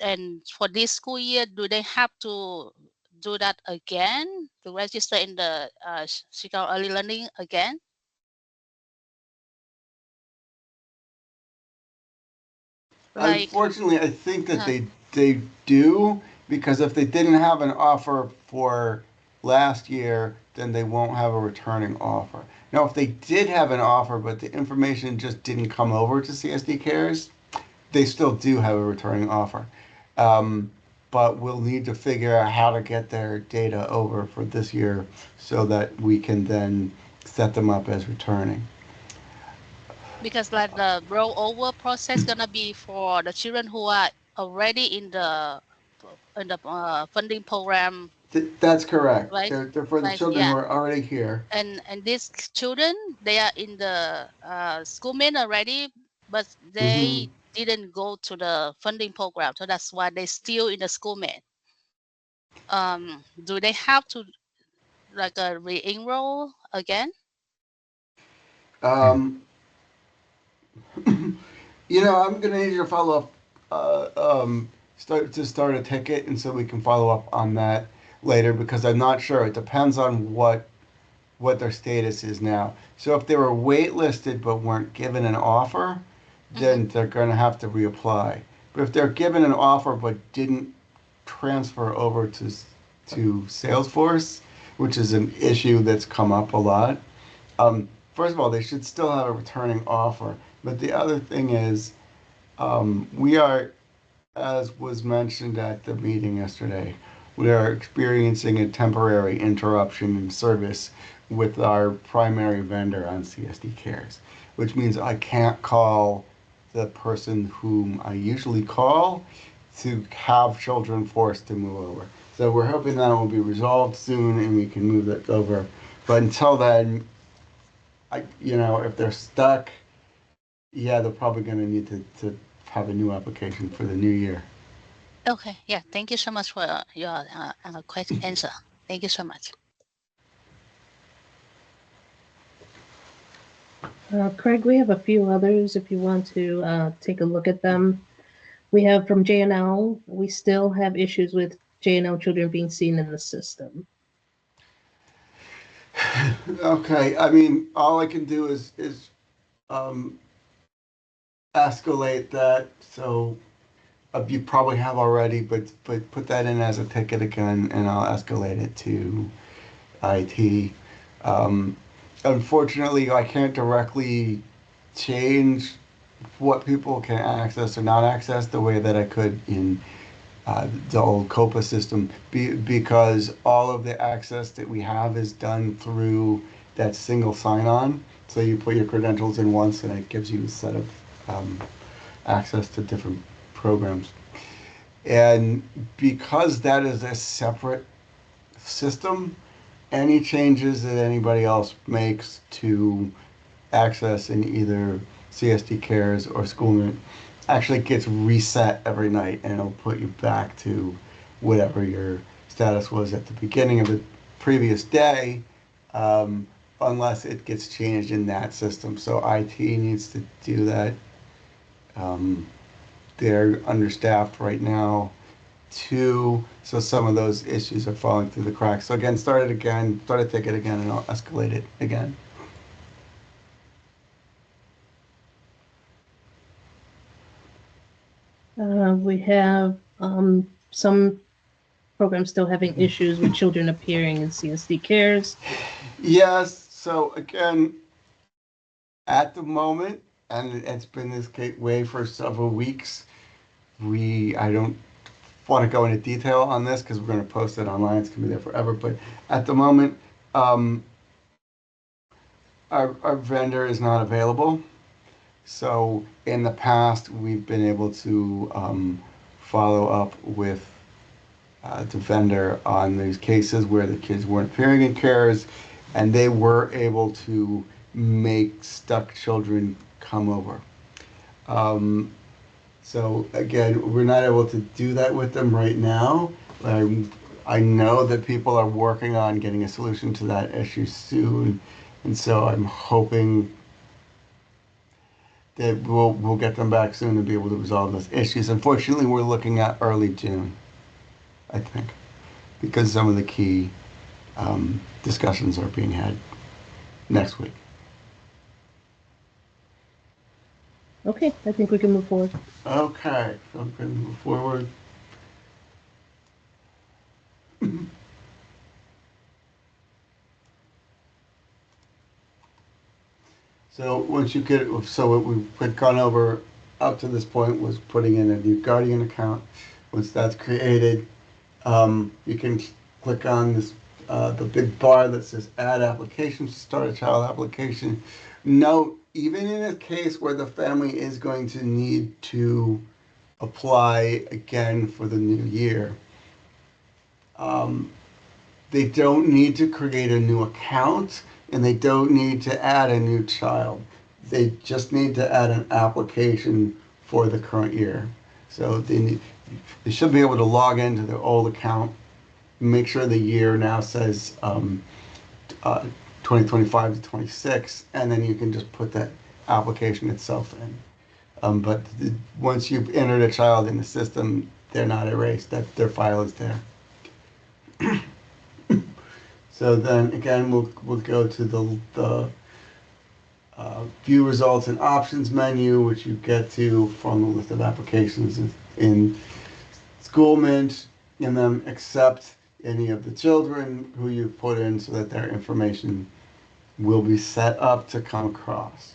Speaker 4: and for this school year, do they have to do that again to register in the Chicago Early Learning again? Like,
Speaker 1: Unfortunately, I think that
Speaker 4: uh,
Speaker 1: they do because if they didn't have an offer for last year, then they won't have a returning offer. Now, if they did have an offer, but the information just didn't come over to CSD Cares, they still do have a returning offer. Um, but we'll need to figure out how to get their data over for this year so that we can then set them up as returning.
Speaker 4: because like the rollover process gonna be for the children who are already in the funding program,
Speaker 1: That's correct.
Speaker 4: right?
Speaker 1: They're for the
Speaker 4: Right.
Speaker 1: children who
Speaker 4: Yeah.
Speaker 1: are already here.
Speaker 4: And these children, they are in the schoolmen already, but
Speaker 1: Hmm.
Speaker 4: they didn't go to the funding program, so that's why they still in the schoolmen. Do they have to like re-enroll again?
Speaker 1: Um, I'm going to need you to follow up, start a ticket, and so we can follow up on that later because I'm not sure. It depends on what their status is now. So if they were waitlisted but weren't given an offer,
Speaker 4: Hmm.
Speaker 1: then they're going to have to reapply. But if they're given an offer but didn't transfer over to Salesforce, which is an issue that's come up a lot, first of all, they should still have a returning offer. But the other thing is, we are, as was mentioned at the meeting yesterday, we are experiencing a temporary interruption in service with our primary vendor on CSD Cares, which means I can't call the person whom I usually call to have children forced to move over. So we're hoping that will be resolved soon and we can move that over. But until then, if they're stuck, yeah, they're probably going to need to have a new application for the new year.
Speaker 4: Okay. Yeah. Thank you so much for your quick answer. Thank you so much.
Speaker 2: Craig, we have a few others if you want to take a look at them. We have from JNL, we still have issues with JNL children being seen in the system.
Speaker 1: Okay, I mean, all I can do is um, escalate that. So you probably have already, but put that in as a ticket again, and I'll escalate it to IT. Um, Unfortunately, I can't directly change what people can access or not access the way that I could in the old COPA system because all of the access that we have is done through that single sign-on. So you put your credentials in once and it gives you a set of access to different programs. And because that is a separate system, any changes that anybody else makes to access in either CSD Cares or Schoolnet actually gets reset every night and it'll put you back to whatever your status was at the beginning of the previous day, unless it gets changed in that system. So IT needs to do that. They're understaffed right now too, so some of those issues are falling through the cracks. So again, start a ticket again, and I'll escalate it again.
Speaker 2: We have some programs still having issues with children appearing in CSD Cares.
Speaker 1: Yes, so again, at the moment, and it's been this way for several weeks, I don't want to go into detail on this because we're going to post it online. It's going to be there forever. But at the moment, our vendor is not available. So in the past, we've been able to follow up with the vendor on these cases where the kids weren't appearing in cares, and they were able to make stuck children come over. So again, we're not able to do that with them right now. I know that people are working on getting a solution to that issue soon, and so I'm hoping that we'll get them back soon and be able to resolve those issues. Unfortunately, we're looking at early June, I think, because some of the key discussions are being had next week.
Speaker 2: Okay, I think we can move forward.
Speaker 1: Okay, so I'm going to move forward. So once you get, so what we had gone over up to this point was putting in a new Guardian account. Once that's created, you can click on this the big bar that says Add Application to start a child application. Note, even in a case where the family is going to need to apply again for the new year, they don't need to create a new account and they don't need to add a new child. They just need to add an application for the current year. So they should be able to log into their old account, make sure the year now says 2025 to 26, and then you can just put that application itself in. But once you've entered a child in the system, they're not erased. That their file is there. So then again, we'll go to the view results and options menu, which you get to from the list of applications in Schoolment, and then accept any of the children who you've put in so that their information will be set up to come across.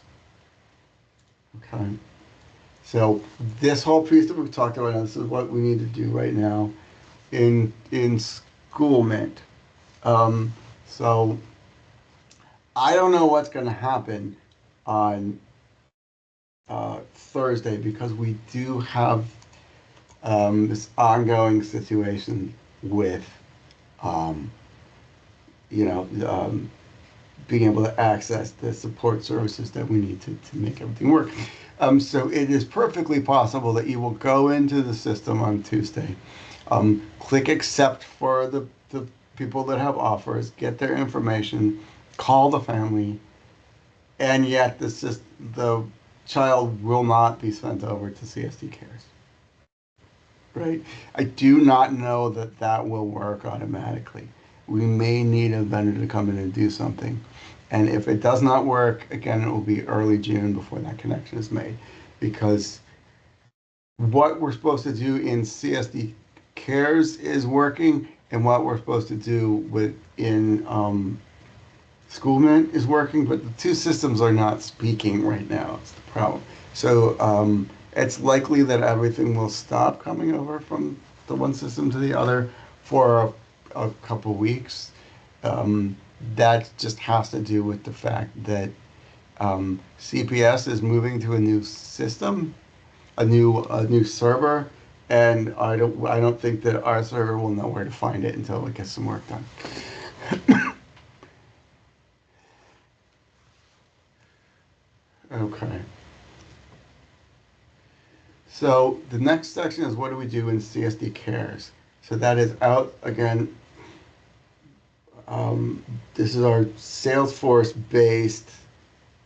Speaker 1: Okay. So this whole piece that we've talked about, this is what we need to do right now. in Schoolment. So I don't know what's going to happen on Thursday because we do have this ongoing situation with, um, you know, being able to access the support services that we need to make everything work. So it is perfectly possible that you will go into the system on Tuesday, click accept for the people that have offers, get their information, call the family, and yet the child will not be sent over to CSD Cares. Right? I do not know that that will work automatically. We may need a vendor to come in and do something. And if it does not work, again, it will be early June before that connection is made. Because what we're supposed to do in CSD Cares is working, and what we're supposed to do in Schoolment is working, but the two systems are not speaking right now. It's the problem. So it's likely that everything will stop coming over from the one system to the other for a couple weeks. That just has to do with the fact that CPS is moving to a new system, a new server, and I don't think that our server will know where to find it until it gets some work done. Okay. So the next section is what do we do in CSD Cares? So that is out again. This is our Salesforce-based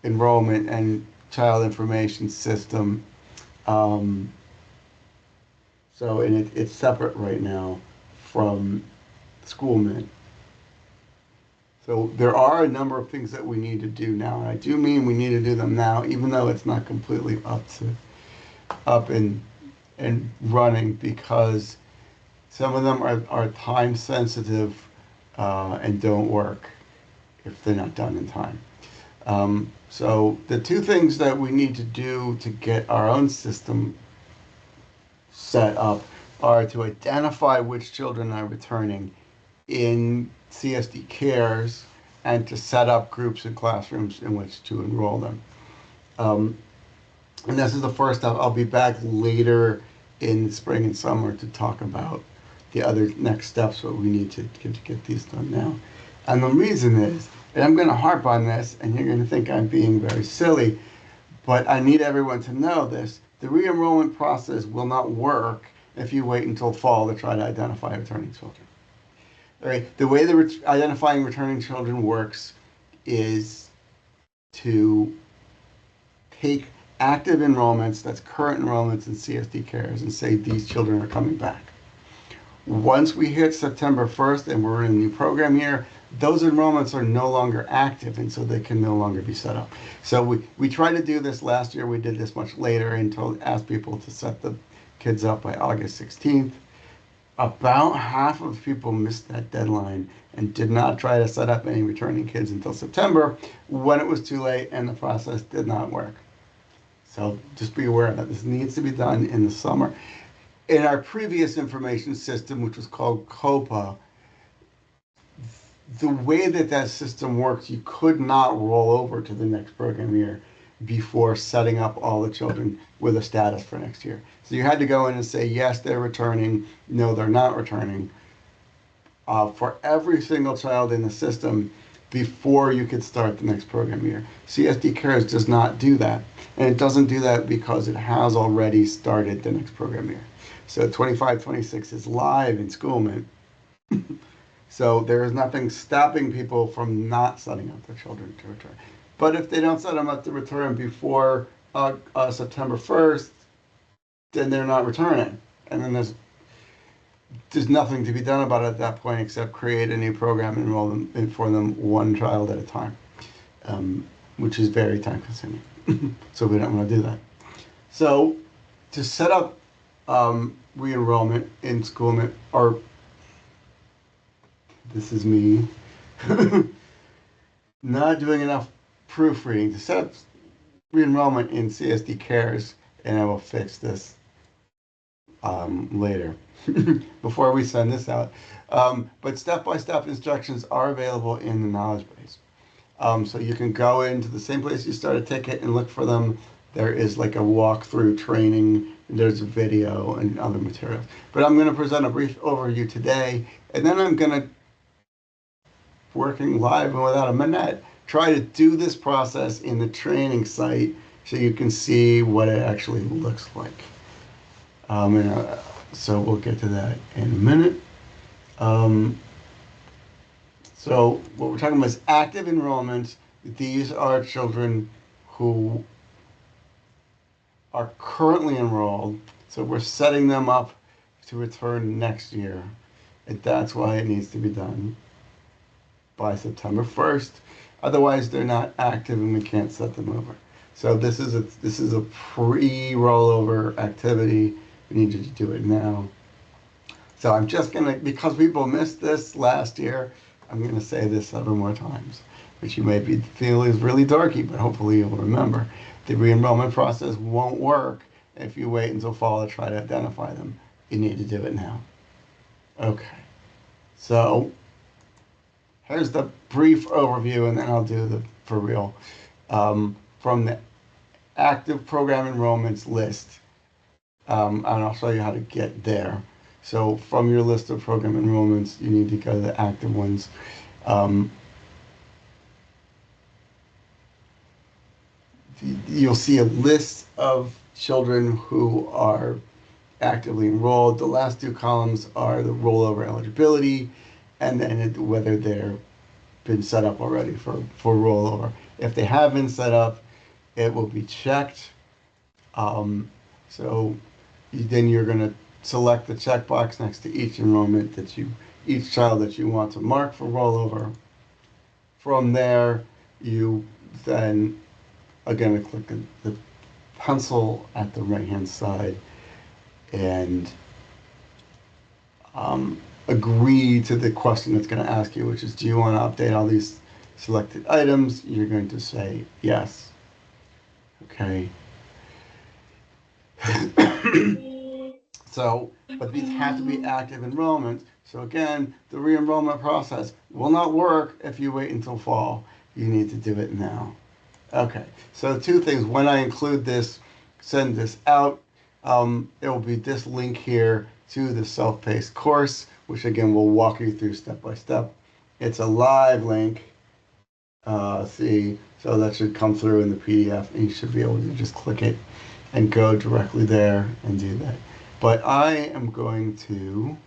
Speaker 1: enrollment and child information system. So and it's separate right now from Schoolment. So there are a number of things that we need to do now, and I do mean we need to do them now, even though it's not completely up and running, because some of them are time sensitive and don't work if they're not done in time. So the two things that we need to do to get our own system set up are to identify which children are returning in CSD Cares and to set up groups and classrooms in which to enroll them. And this is the first step. I'll be back later in spring and summer to talk about the other next steps, what we need to get these done now. And the reason is, and I'm going to harp on this, and you're going to think I'm being very silly, but I need everyone to know this. The re-enrollment process will not work if you wait until fall to try to identify returning children. All right, the way that identifying returning children works is to take active enrollments, that's current enrollments in CSD Cares, and say these children are coming back. Once we hit September 1st and we're in a new program year, those enrollments are no longer active, and so they can no longer be set up. So we tried to do this last year. We did this much later and asked people to set the kids up by August 16th. About half of people missed that deadline and did not try to set up any returning kids until September, when it was too late and the process did not work. So just be aware that this needs to be done in the summer. In our previous information system, which was called COPA, the way that system works, you could not roll over to the next program year before setting up all the children with a status for next year. So you had to go in and say, yes, they're returning, no, they're not returning, for every single child in the system before you could start the next program year. CSD Cares does not do that. And it doesn't do that because it has already started the next program year. So 25-26 is live in Schoolment. So there is nothing stopping people from not setting up their children to return. But if they don't set them up to return before September 1st, then they're not returning. And then there's nothing to be done about it at that point except create a new program and enroll them for them one child at a time, which is very time consuming. So we don't want to do that. So to set up re-enrollment in Schoolment, or this is me not doing enough proofreading to set up re-enrollment in CSD Cares, and I will fix this later before we send this out. But step-by-step instructions are available in the knowledge base. So you can go into the same place you start a ticket and look for them. There is like a walkthrough training, and there's a video and other materials. But I'm going to present a brief overview today, and then I'm going to, working live and without a manette, try to do this process in the training site so you can see what it actually looks like. So we'll get to that in a minute. So what we're talking about is active enrollment. These are children who are currently enrolled. So we're setting them up to return next year. And that's why it needs to be done by September 1st. Otherwise, they're not active and we can't set them over. So this is a pre-rollover activity. We need you to do it now. So I'm just gonna, because people missed this last year, I'm gonna say this several more times, which you may be feeling is really dorky, but hopefully you'll remember. The re-enrollment process won't work if you wait until fall to try to identify them. You need to do it now. Okay. So here's the brief overview, and then I'll do the for real. From the active program enrollments list, and I'll show you how to get there. So from your list of program enrollments, you need to go to the active ones. You'll see a list of children who are actively enrolled. The last two columns are the rollover eligibility, and then whether they're been set up already for rollover. If they have been set up, it will be checked. So then you're going to select the checkbox next to each enrollment each child that you want to mark for rollover. From there, you then are going to click the pencil at the right-hand side and agree to the question that's going to ask you, which is, do you want to update all these selected items? You're going to say yes. Okay. So, but these have to be active enrollments. So again, the re-enrollment process will not work if you wait until fall. You need to do it now. Okay, so two things. When I include this, send this out, it will be this link here to the self-paced course, which again will walk you through step by step. It's a live link. So that should come through in the PDF, and you should be able to just click it and go directly there and do that. But I am going to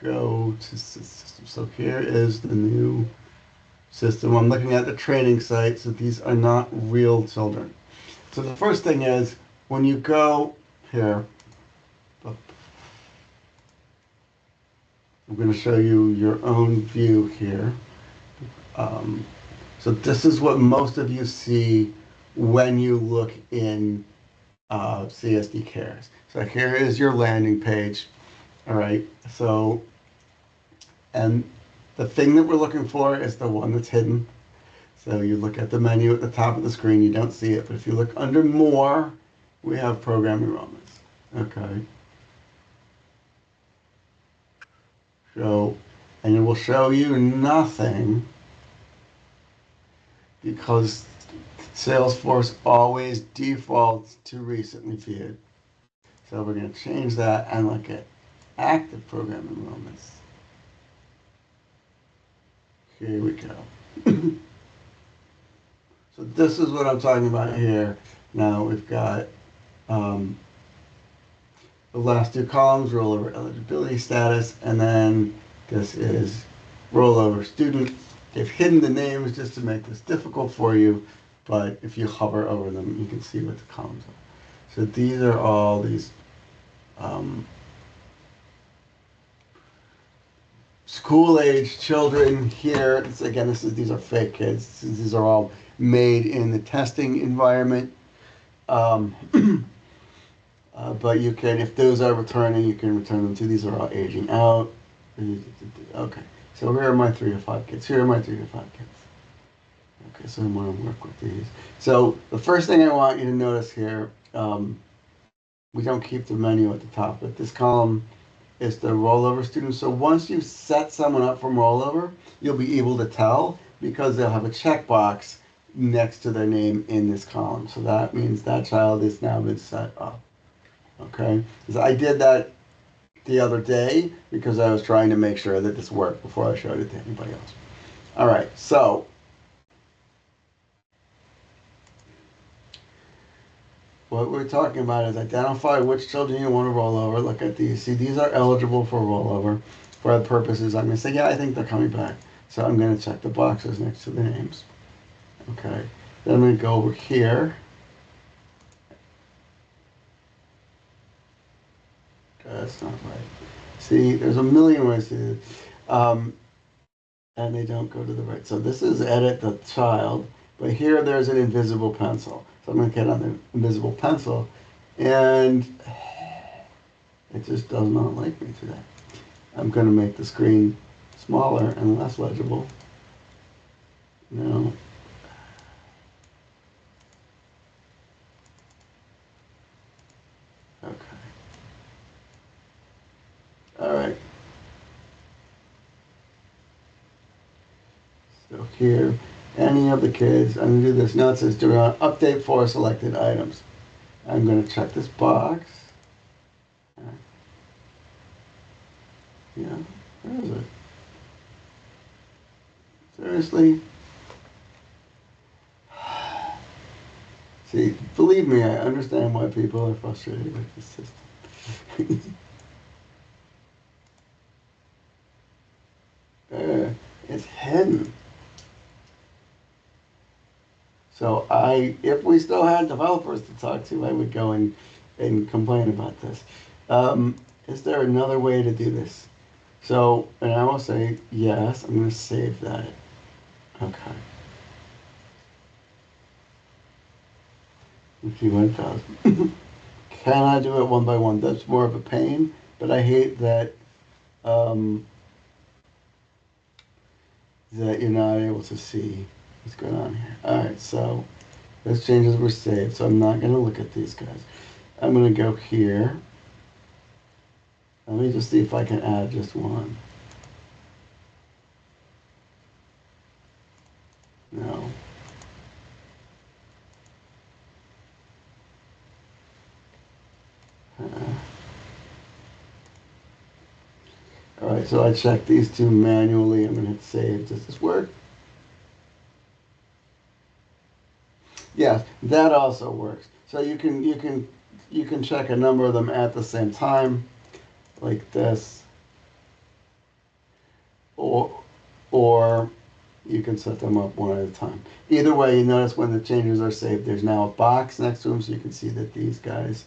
Speaker 1: go to system. So here is the new system. I'm looking at the training site, so these are not real children. So the first thing is, when you go here, I'm going to show you your own view here. So this is what most of you see when you look in CSD Cares. So here is your landing page. All right. So, and the thing that we're looking for is the one that's hidden. So you look at the menu at the top of the screen, you don't see it. But if you look under More, we have program enrollments. Okay. So, and it will show you nothing because Salesforce always defaults to recently viewed. So we're going to change that and look at active program enrollments. Here we go. So this is what I'm talking about here. Now we've got the last two columns, rollover eligibility status, and then this is rollover student. They've hidden the names just to make this difficult for you, but if you hover over them, you can see what the columns are. So these are all these school-age children here. Again, these are fake kids. These are all made in the testing environment. But you can, if those are returning, you can return them too. These are all aging out. Okay, so here are my 3 to 5 kids. Here are my 3 to 5 kids. Okay, so I want to work with these. So the first thing I want you to notice here, we don't keep the menu at the top, but this column is the rollover students. So once you set someone up from rollover, you'll be able to tell because they'll have a checkbox next to their name in this column. So that means that child has now been set up. Okay, so I did that the other day because I was trying to make sure that this worked before I showed it to anybody else. All right, so what we're talking about is identify which children you want to roll over. Look at these. See, these are eligible for rollover. For our purposes, I'm going to say, yeah, I think they're coming back. So I'm going to check the boxes next to the names. Okay. Then I'm going to go over here. That's not right. See, there's a million ways to do it. And they don't go to the right. So this is edit the child. But here there's an invisible pencil. So I'm going to get on the invisible pencil. And it just does not like me today. I'm going to make the screen smaller and less legible. No. Okay. All right. So here, any of the kids, I'm going to do this. Now it says do not update for selected items. I'm going to check this box. Yeah, where is it? Seriously? See, believe me, I understand why people are frustrated with this system. It's hidden. So if we still had developers to talk to, I would go and complain about this. Is there another way to do this? So, and I will say, yes, I'm going to save that. Okay. If you went out. Can I do it one by one? That's more of a pain, but I hate that that you're not able to see what's going on here. All right, so those changes were saved, so I'm not going to look at these guys. I'm going to go here. Let me just see if I can add just one. No. All right, so I checked these two manually. I'm going to hit save. Does this work? Yes, that also works. So you can check a number of them at the same time, like this, or you can set them up one at a time. Either way, you notice when the changes are saved, there's now a box next to them, so you can see that these guys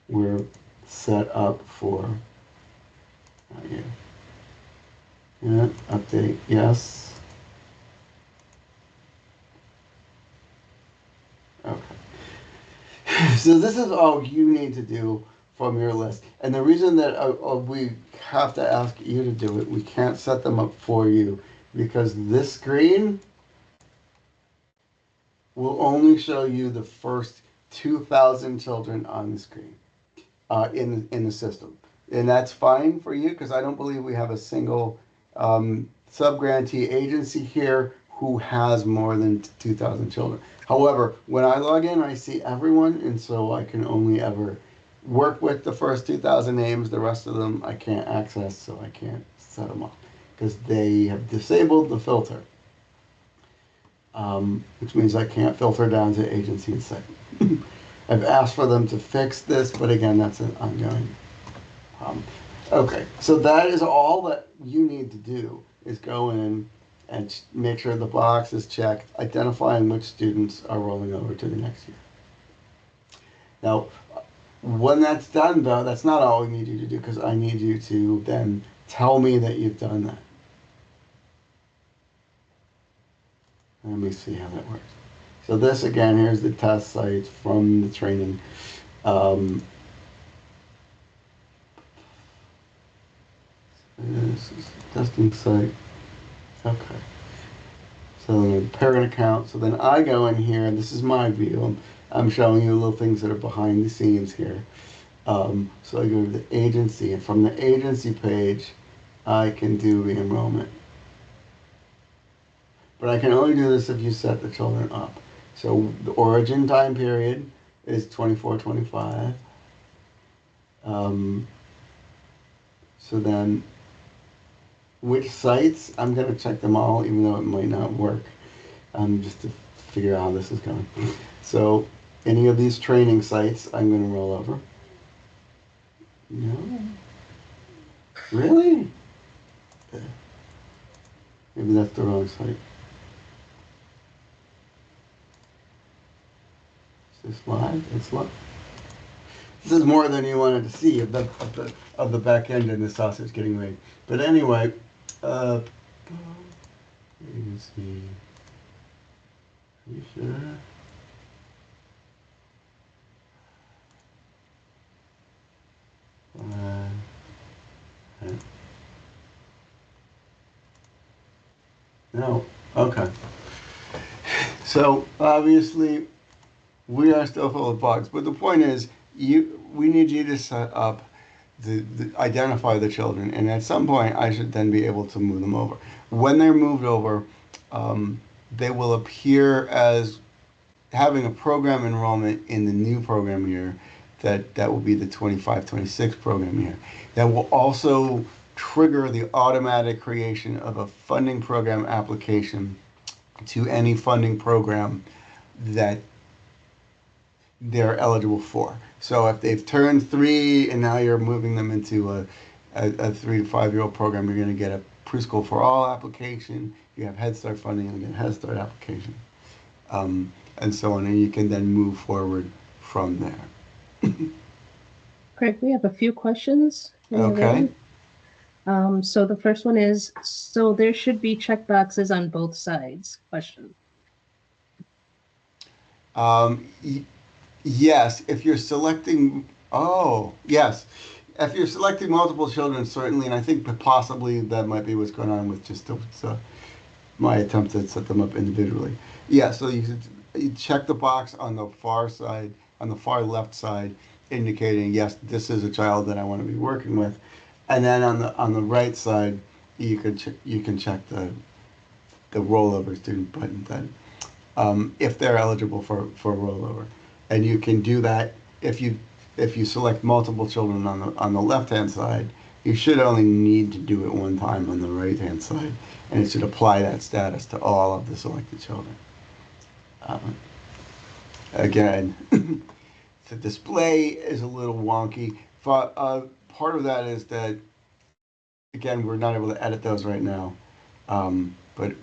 Speaker 1: were set up for you. Yeah, update, yes. Okay. So this is all you need to do from your list. And the reason that we have to ask you to do it, we can't set them up for you, because this screen will only show you the first 2,000 children on the screen in the system. And that's fine for you, because I don't believe we have a single sub-grantee agency here who has more than 2,000 children. However, when I log in, I see everyone, and so I can only ever work with the first 2,000 names. The rest of them I can't access, so I can't set them up, because they have disabled the filter, which means I can't filter down to agency and second. I've asked for them to fix this, but again, that's an ongoing problem. Okay, so that is all that you need to do, is go in and make sure the box is checked, identifying which students are rolling over to the next year. Now, when that's done, though, that's not all we need you to do, because I need you to then tell me that you've done that. Let me see how that works. So this, again, here's the test sites from the training. This is the testing site. Okay. So the parent account. So then I go in here, and this is my view. I'm showing you little things that are behind the scenes here. So I go to the agency, and from the agency page, I can do the enrollment. But I can only do this if you set the children up. So the origin time period is 24-25. So then which sites, I'm going to check them all, even though it might not work, just to figure out how this is going. So any of these training sites, I'm going to roll over. No? Really? Maybe that's the wrong site. Is this live? It's live. This is more than you wanted to see of the back end and the sausage getting made. But anyway, you can see. Are you sure? No. Okay. So obviously, we are still full of bugs. But the point is, we need you to set up identify the children, and at some point, I should then be able to move them over. When they're moved over, they will appear as having a program enrollment in the new program year. That will be the 25-26 program year. That will also trigger the automatic creation of a funding program application to any funding program that they're eligible for. So if they've turned 3 and now you're moving them into a 3 to 5-year-old program, you're going to get a preschool for all application. You have Head Start funding, you get a Head Start application, and so on. And you can then move forward from there.
Speaker 2: Craig, we have a few questions.
Speaker 1: Okay.
Speaker 2: So the first one is, so there should be check boxes on both sides? Question.
Speaker 1: Yes, if you're selecting, yes. If you're selecting multiple children, certainly, and I think possibly that might be what's going on with just my attempt to set them up individually. Yeah, so you check the box on the far side, on the far left side, indicating, yes, this is a child that I want to be working with. And then on the right side, you can check the rollover student button then, if they're eligible for rollover. And you can do that if you select multiple children on the left-hand side. You should only need to do it one time on the right-hand side, and it should apply that status to all of the selected children. Again, the display is a little wonky. Part of that is that, again, we're not able to edit those right now, but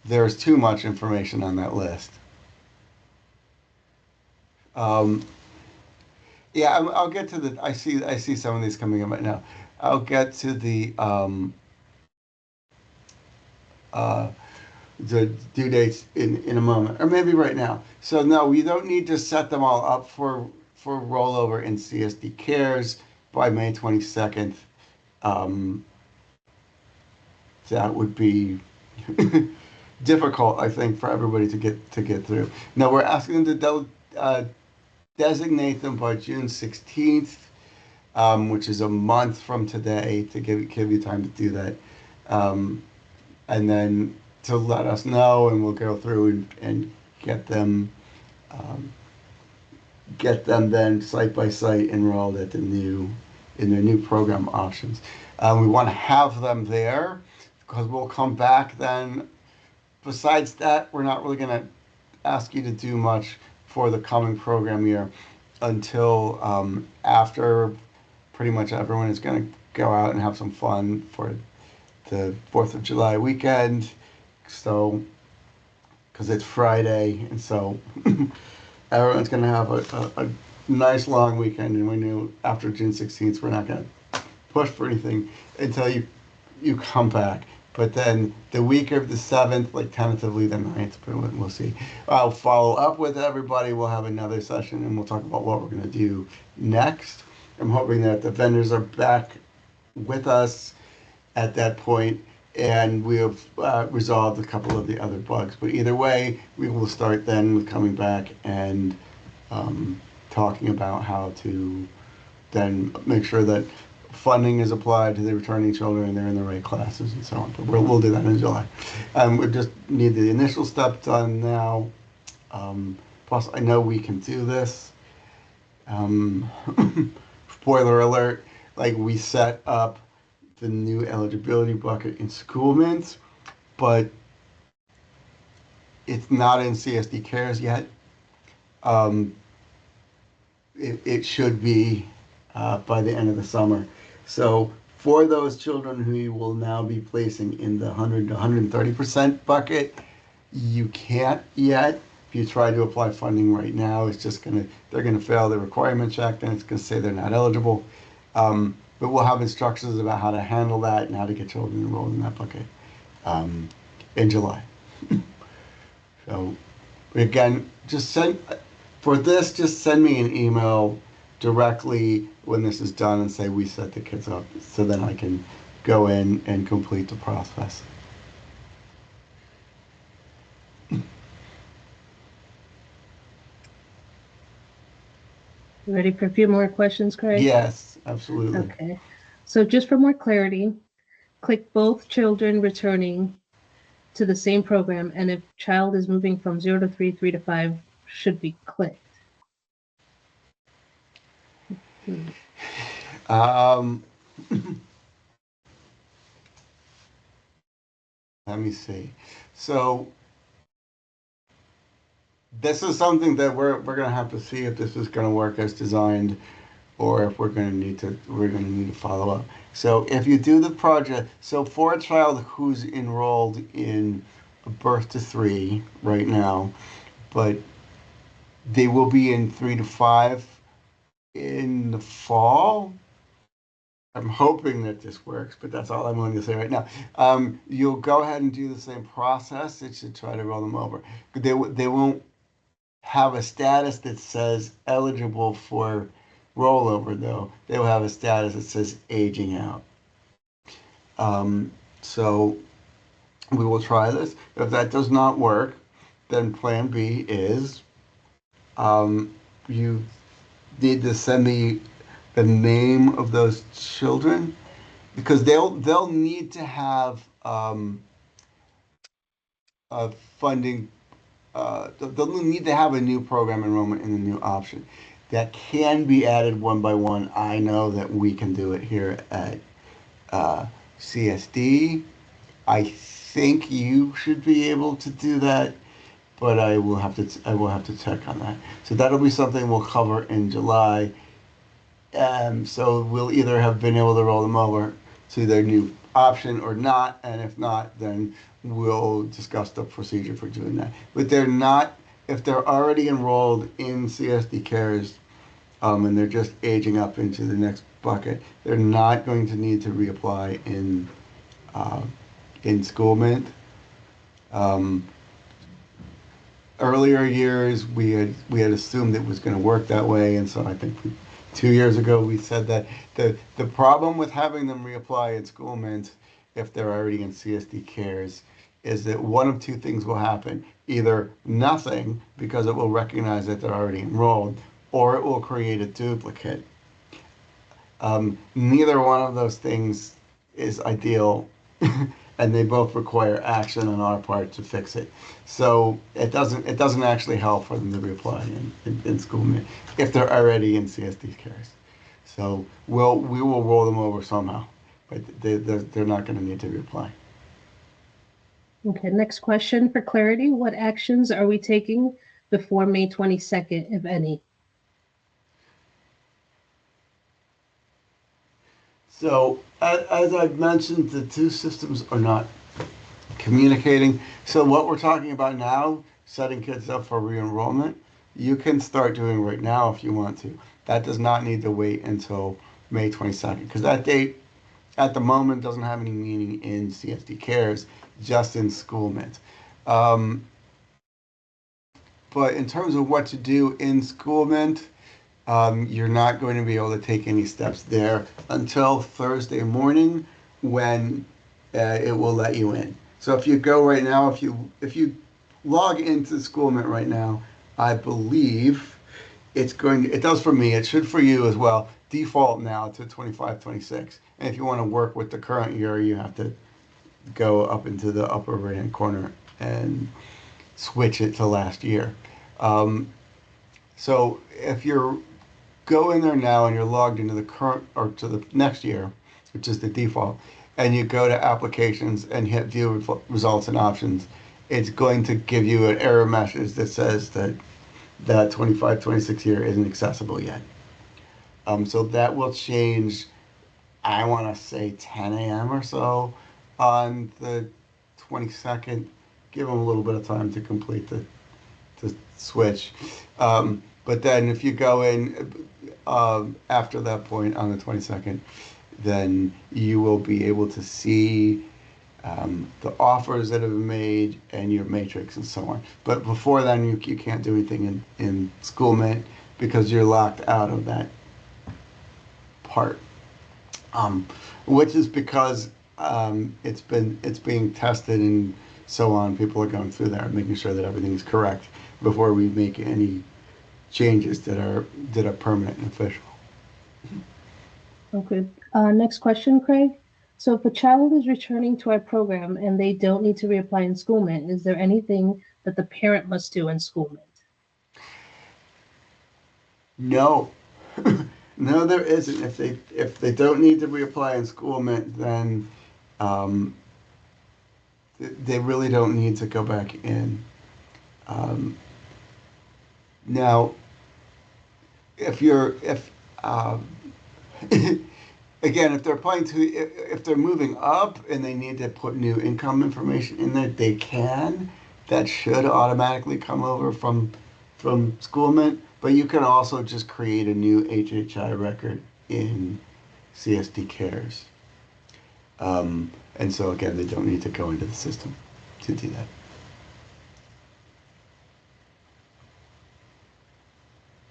Speaker 1: there's too much information on that list. Yeah, I'll get to the. I see some of these coming in right now. I'll get to the due dates in a moment, or maybe right now. So no, we don't need to set them all up for rollover in CSD Cares by May 22nd. That would be difficult, I think, for everybody to get through. Now we're asking them to designate them by June 16th, which is a month from today, to give you time to do that, and then to let us know, and we'll go through and get them then site by site enrolled at in their new program options. We want to have them there because we'll come back then. Besides that, we're not really going to ask you to do much for the coming program year until after pretty much everyone is going to go out and have some fun for the 4th of July weekend. So, because it's Friday, and so everyone's going to have a nice long weekend, and we knew after June 16th we're not going to push for anything until you come back. But then the week of the 7th, like tentatively the 9th, but we'll see. I'll follow up with everybody. We'll have another session, and we'll talk about what we're going to do next. I'm hoping that the vendors are back with us at that point, and we have resolved a couple of the other bugs. But either way, we will start then with coming back and talking about how to then make sure that funding is applied to the returning children and they're in the right classes and so on. But we'll do that in July. We just need the initial step done now. Plus, I know we can do this. Spoiler alert, like we set up the new eligibility bucket in school mints, but it's not in CSD Cares yet. It should be by the end of the summer. So for those children who you will now be placing in the 100 to 130% bucket, you can't yet. If you try to apply funding right now, it's just they're gonna fail the requirement check, and it's gonna say they're not eligible. But we'll have instructions about how to handle that and how to get children enrolled in that bucket in July. So again, just send me an email directly when this is done and say we set the kids up, so then I can go in and complete the process.
Speaker 2: Ready for a few more questions, Craig?
Speaker 1: Yes, absolutely.
Speaker 2: Okay. So just for more clarity, click both children returning to the same program, and if child is moving from 0 to 3, 3 to 5 should be clicked.
Speaker 1: Let me see. So this is something that we're gonna have to see if this is gonna work as designed, or if we're gonna need to follow up. So if you do the project, so for a child who's enrolled in birth to 3 right now, but they will be in 3 to 5 in the fall. I'm hoping that this works, but that's all I'm willing to say right now. You'll go ahead and do the same process. It should try to roll them over. They won't have a status that says eligible for rollover, though. They will have a status that says aging out. So we will try this. If that does not work, then plan B is you need to send me the name of those children, because they'll need to have funding. They'll need to have a new program enrollment in the new option. That can be added one by one. I know that we can do it here at CSD. I think you should be able to do that, but I will have to check on that. So that'll be something we'll cover in July. So we'll either have been able to roll them over to their new option or not, and if not, then we'll discuss the procedure for doing that. But if they're already enrolled in CSD Cares, and they're just aging up into the next bucket, they're not going to need to reapply in School Mint. Earlier years, we had assumed it was going to work that way, and so I think 2 years ago we said that the problem with having them reapply in School Mint, if they're already in CSD Cares, is that one of two things will happen: either nothing, because it will recognize that they're already enrolled, or it will create a duplicate. Neither one of those things is ideal, and they both require action on our part to fix it. So it doesn't actually help for them to reapply in School Mint if they're already in CSD Cares. So we will roll them over somehow, but they're not going to need to reapply.
Speaker 2: Okay, next question for clarity. What actions are we taking before May 22nd, if any?
Speaker 1: So as I've mentioned, the two systems are not communicating. So what we're talking about now, setting kids up for re-enrollment, you can start doing right now if you want to. That does not need to wait until May 22nd, because that date at the moment doesn't have any meaning in CSD Cares, just in School Mint. But in terms of what to do in School Mint, you're not going to be able to take any steps there until Thursday morning, when it will let you in. So if you go right now, if you log into Schoolment right now, I believe it does for me, it should for you as well, default now to 25, 26. And if you want to work with the current year, you have to go up into the upper right hand corner and switch it to last year. So if you're go in there now and you're logged into the current or to the next year, which is the default, and you go to applications and hit view results and options, it's going to give you an error message that says that that 25, 26 year isn't accessible yet. So that will change, I want to say 10 a.m. or so on the 22nd. Give them a little bit of time to complete the switch. But then if you go in after that point on the 22nd, then you will be able to see the offers that have been made and your matrix and so on. But before then, you can't do anything in Schoolmate because you're locked out of that part, which is because it's being tested and so on. People are going through there, making sure that everything's correct before we make any changes that are permanent and official.
Speaker 2: Okay. Next question, Craig. So if a child is returning to our program and they don't need to reapply in Schoolment, is there anything that the parent must do in Schoolment?
Speaker 1: No. No, there isn't. If they don't need to reapply in Schoolment, then they really don't need to go back in. Now, if again, if they're applying to, if they're moving up and they need to put new income information in there, they can. That should automatically come over from Schoolment, but you can also just create a new HHI record in CSD Cares. And so again, they don't need to go into the system to do that.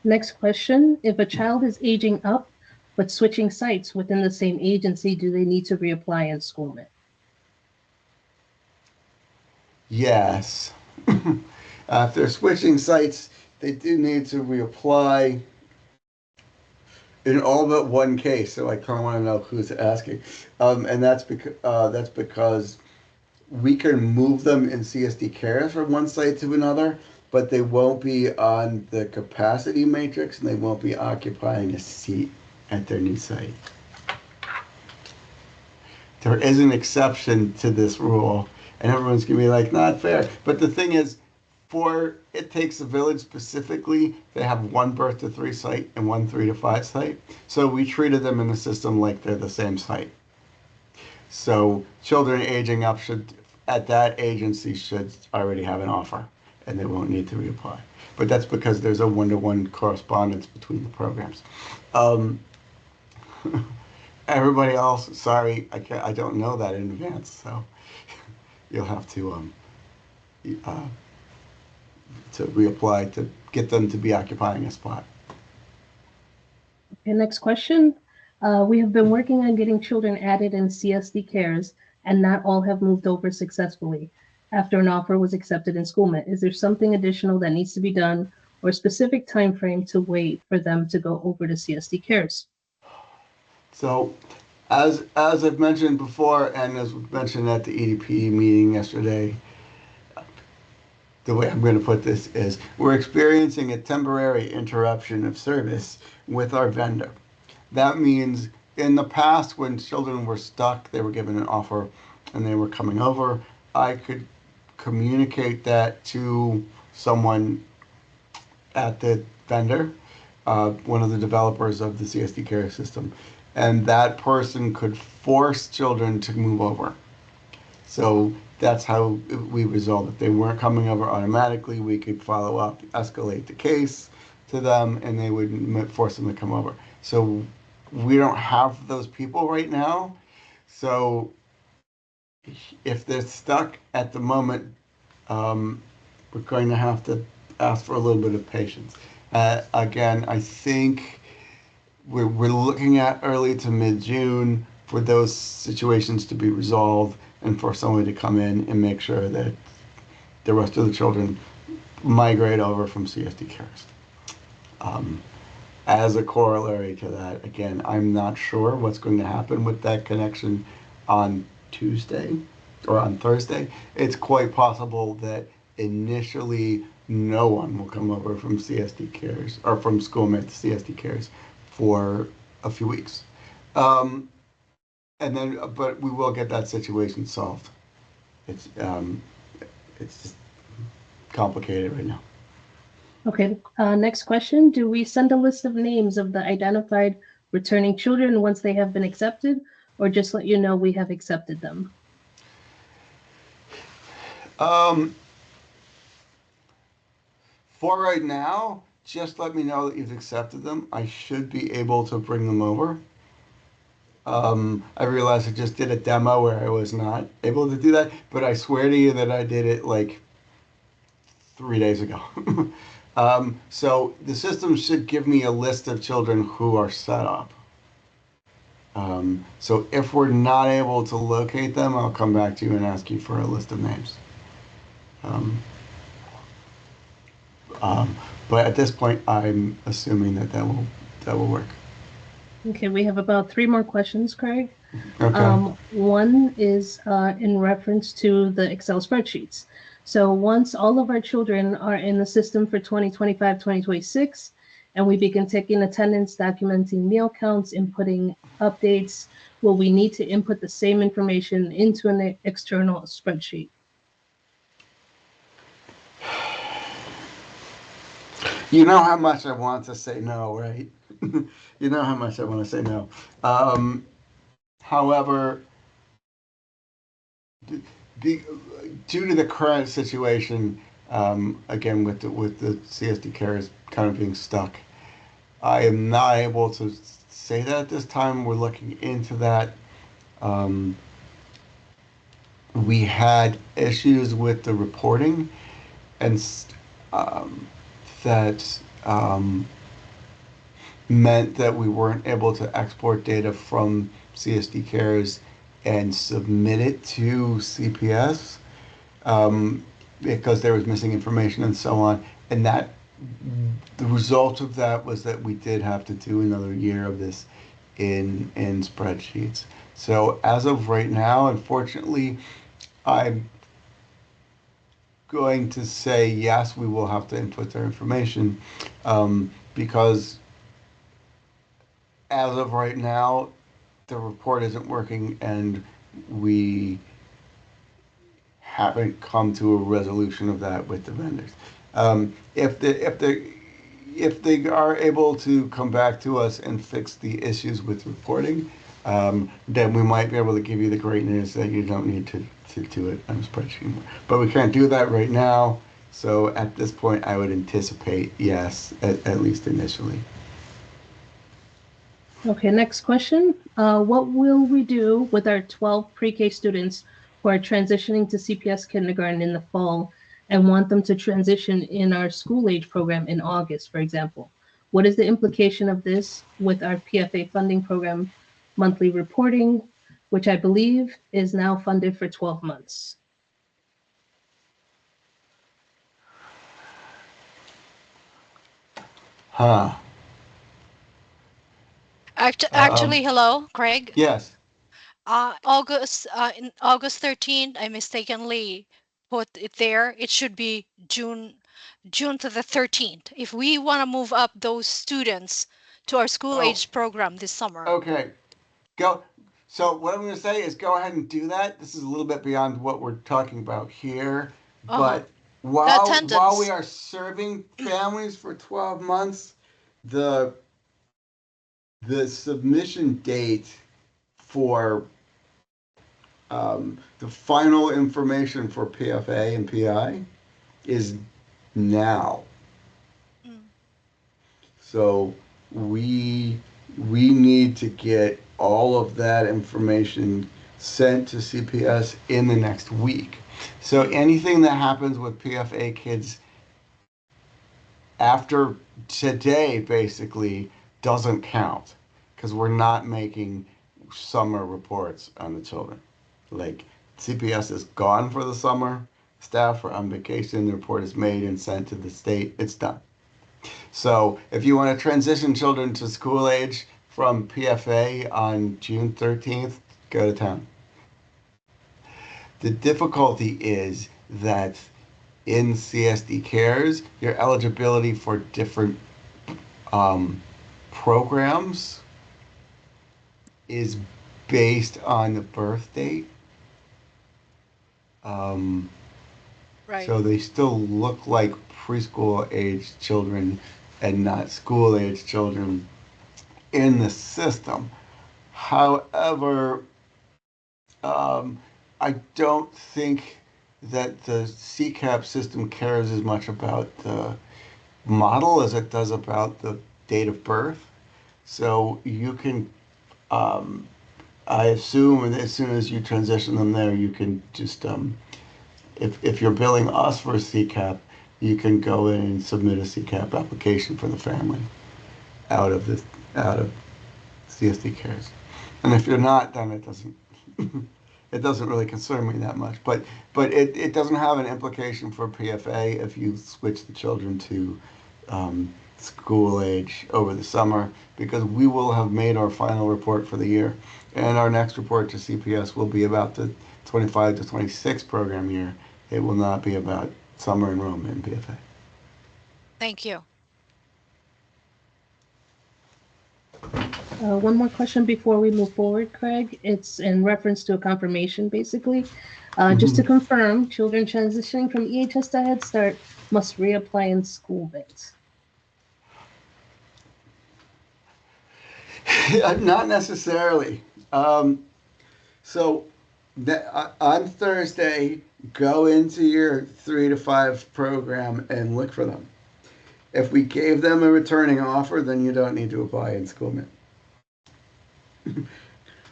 Speaker 2: Next question. If a child is aging up but switching sites within the same agency, do they need to reapply in Schoolment?
Speaker 1: Yes. If they're switching sites, they do need to reapply in all but one case. So I kind of want to know who's asking. And that's because we can move them in CSD Cares from one site to another, but they won't be on the capacity matrix and they won't be occupying a seat at their new site. There is an exception to this rule, and everyone's gonna be like, not fair. But the thing is, for It Takes a Village specifically, they have one birth to 3 site and one 3 to 5 site. So we treated them in the system like they're the same site. So children aging up at that agency should already have an offer, and they won't need to reapply. But that's because there's a one-to-one correspondence between the programs. Everybody else, sorry, I don't know that in advance, so you'll have to reapply to get them to be occupying a spot.
Speaker 2: Okay, next question. We have been working on getting children added in CSD Cares, and not all have moved over successfully after an offer was accepted in Schoolment. Is there something additional that needs to be done or a specific time frame to wait for them to go over to CSD Cares?
Speaker 1: So, as I've mentioned before, and as was mentioned at the EDP meeting yesterday, the way I'm going to put this is we're experiencing a temporary interruption of service with our vendor. That means in the past, when children were stuck, they were given an offer and they were coming over, I could communicate that to someone at the vendor, one of the developers of the CSD care system, and that person could force children to move over. So that's how we resolved it. They weren't coming over automatically. We could follow up, escalate the case to them, and they would force them to come over. So we don't have those people right now. So if they're stuck at the moment, we're going to have to ask for a little bit of patience. Again, I think we're looking at early to mid-June for those situations to be resolved, and for someone to come in and make sure that the rest of the children migrate over from CSD cares. As a corollary to that, again, I'm not sure what's going to happen with that connection on Tuesday or on Thursday. It's quite possible that initially no one will come over from CSD cares or from schoolmate to CSD cares for a few weeks. And then, but we will get that situation solved. It's just complicated right now.
Speaker 2: Okay, next question. Do we send a list of names of the identified returning children once they have been accepted, or just let you know we have accepted them?
Speaker 1: For right now, just let me know that you've accepted them. I should be able to bring them over. I realized I just did a demo where I was not able to do that, but I swear to you that I did it like 3 days ago. So the system should give me a list of children who are set up. So if we're not able to locate them, I'll come back to you and ask you for a list of names. But at this point, I'm assuming that will work.
Speaker 2: Okay, we have about 3 more questions, Craig.
Speaker 1: Okay.
Speaker 2: One is in reference to the Excel spreadsheets. So once all of our children are in the system for 2025, 2026, and we begin taking attendance, documenting meal counts, inputting updates, will we need to input the same information into an external spreadsheet?
Speaker 1: You know how much I want to say no, right? You know how much I want to say no. However, due to the current situation, again with the CSD cares kind of being stuck, I am not able to say that at this time. We're looking into that. We had issues with the reporting, and that meant that we weren't able to export data from CSD cares and submit it to CPS because there was missing information and so on. And that the result of that was that we did have to do another year of this in spreadsheets. So as of right now, unfortunately, I'm going to say yes, we will have to input their information because as of right now, the report isn't working and we haven't come to a resolution of that with the vendors. If they are able to come back to us and fix the issues with reporting, then we might be able to give you the great news that you don't need to do it on a spreadsheet anymore. But we can't do that right now. So at this point, I would anticipate yes, at least initially.
Speaker 2: Okay, next question. What will we do with our 12 pre-K students who are transitioning to CPS kindergarten in the fall and want them to transition in our school age program in August, for example? What is the implication of this with our PFA funding program monthly reporting, which I believe is now funded for 12 months?
Speaker 1: Huh.
Speaker 5: Actually, hello, Craig.
Speaker 1: Yes.
Speaker 5: In August 13th, I mistakenly put it there. It should be June to the 13th. If we want to move up those students to our school age program this summer.
Speaker 1: Okay. Go. So what I'm going to say is go ahead and do that. This is a little bit beyond what we're talking about here, but while we are serving families for 12 months, the submission date for the final information for PFA and PI is now. So we need to get all of that information sent to CPS in the next week. So anything that happens with PFA kids after today basically doesn't count because we're not making summer reports on the children. Like CPS is gone for the summer. Staff are on vacation. The report is made and sent to the state. It's done. So if you want to transition children to school age from PFA on June 13th, go to town. The difficulty is that in CSD Cares, your eligibility for different programs is based on the birth date.
Speaker 5: Right.
Speaker 1: So they still look like preschool age children and not school age children in the system. However, I don't think that the CCAP system cares as much about the model as it does about the date of birth. So you can, I assume, as soon as you transition them there, you can just, if you're billing us for a CCAP, you can go in and submit a CCAP application for the family out of CSD Cares. And if you're not, then it doesn't. It doesn't really concern me that much, but it doesn't have an implication for PFA if you switch the children to school age over the summer, because we will have made our final report for the year, and our next report to CPS will be about the 25 to 26 program year. It will not be about summer enrollment in PFA.
Speaker 5: Thank you.
Speaker 2: One more question before we move forward, Craig. It's in reference to a confirmation, basically. Just to confirm, children transitioning from EHS to Head Start must reapply in school bits.
Speaker 1: Not necessarily. So on Thursday, go into your 3 to 5 program and look for them. If we gave them a returning offer, then you don't need to apply in schoolment.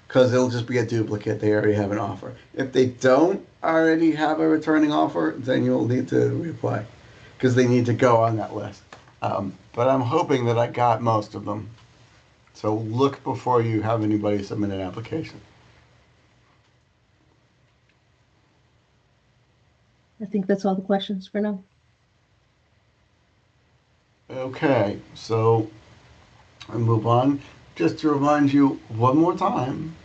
Speaker 1: Because it'll just be a duplicate. They already have an offer. If they don't already have a returning offer, then you'll need to reapply because they need to go on that list. But I'm hoping that I got most of them. So look before you have anybody submit an application.
Speaker 2: I think that's all the questions for now.
Speaker 1: Okay, so I move on. Just to remind you one more time,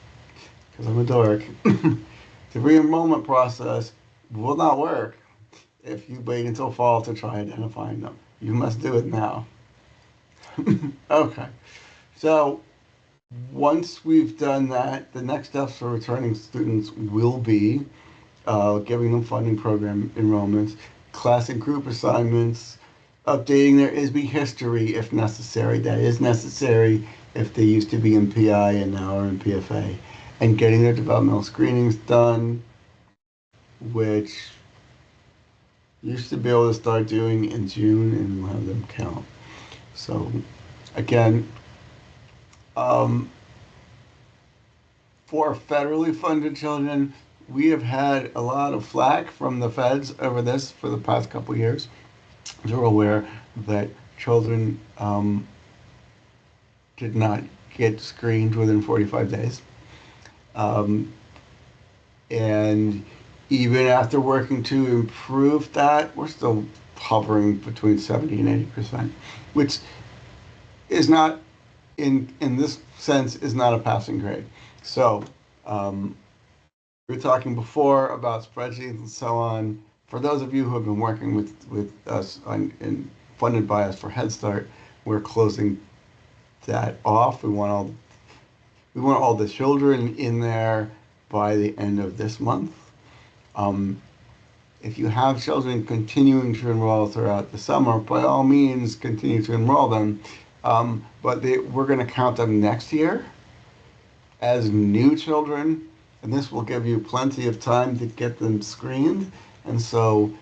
Speaker 1: because I'm a dork, the re-enrollment process will not work if you wait until fall to try identifying them. You must do it now. Okay, so once we've done that, the next steps for returning students will be giving them funding program enrollments, class and group assignments, updating their ISB history if necessary. That is necessary if they used to be in PI and now are in PFA, and getting their developmental screenings done, which used to be able to start doing in June and we'll have them count. So again, for federally funded children, we have had a lot of flack from the feds over this for the past couple of years. You're aware that children did not get screened within 45 days. And even after working to improve that, we're still hovering between 70 and 80%, which is not, in this sense, is not a passing grade. So we were talking before about spreadsheets and so on. For those of you who have been working with us and funded by us for Head Start, we're closing that off. We want all the children in there by the end of this month. If you have children continuing to enroll throughout the summer, by all means, continue to enroll them. But we're going to count them next year as new children, and this will give you plenty of time to get them screened. And so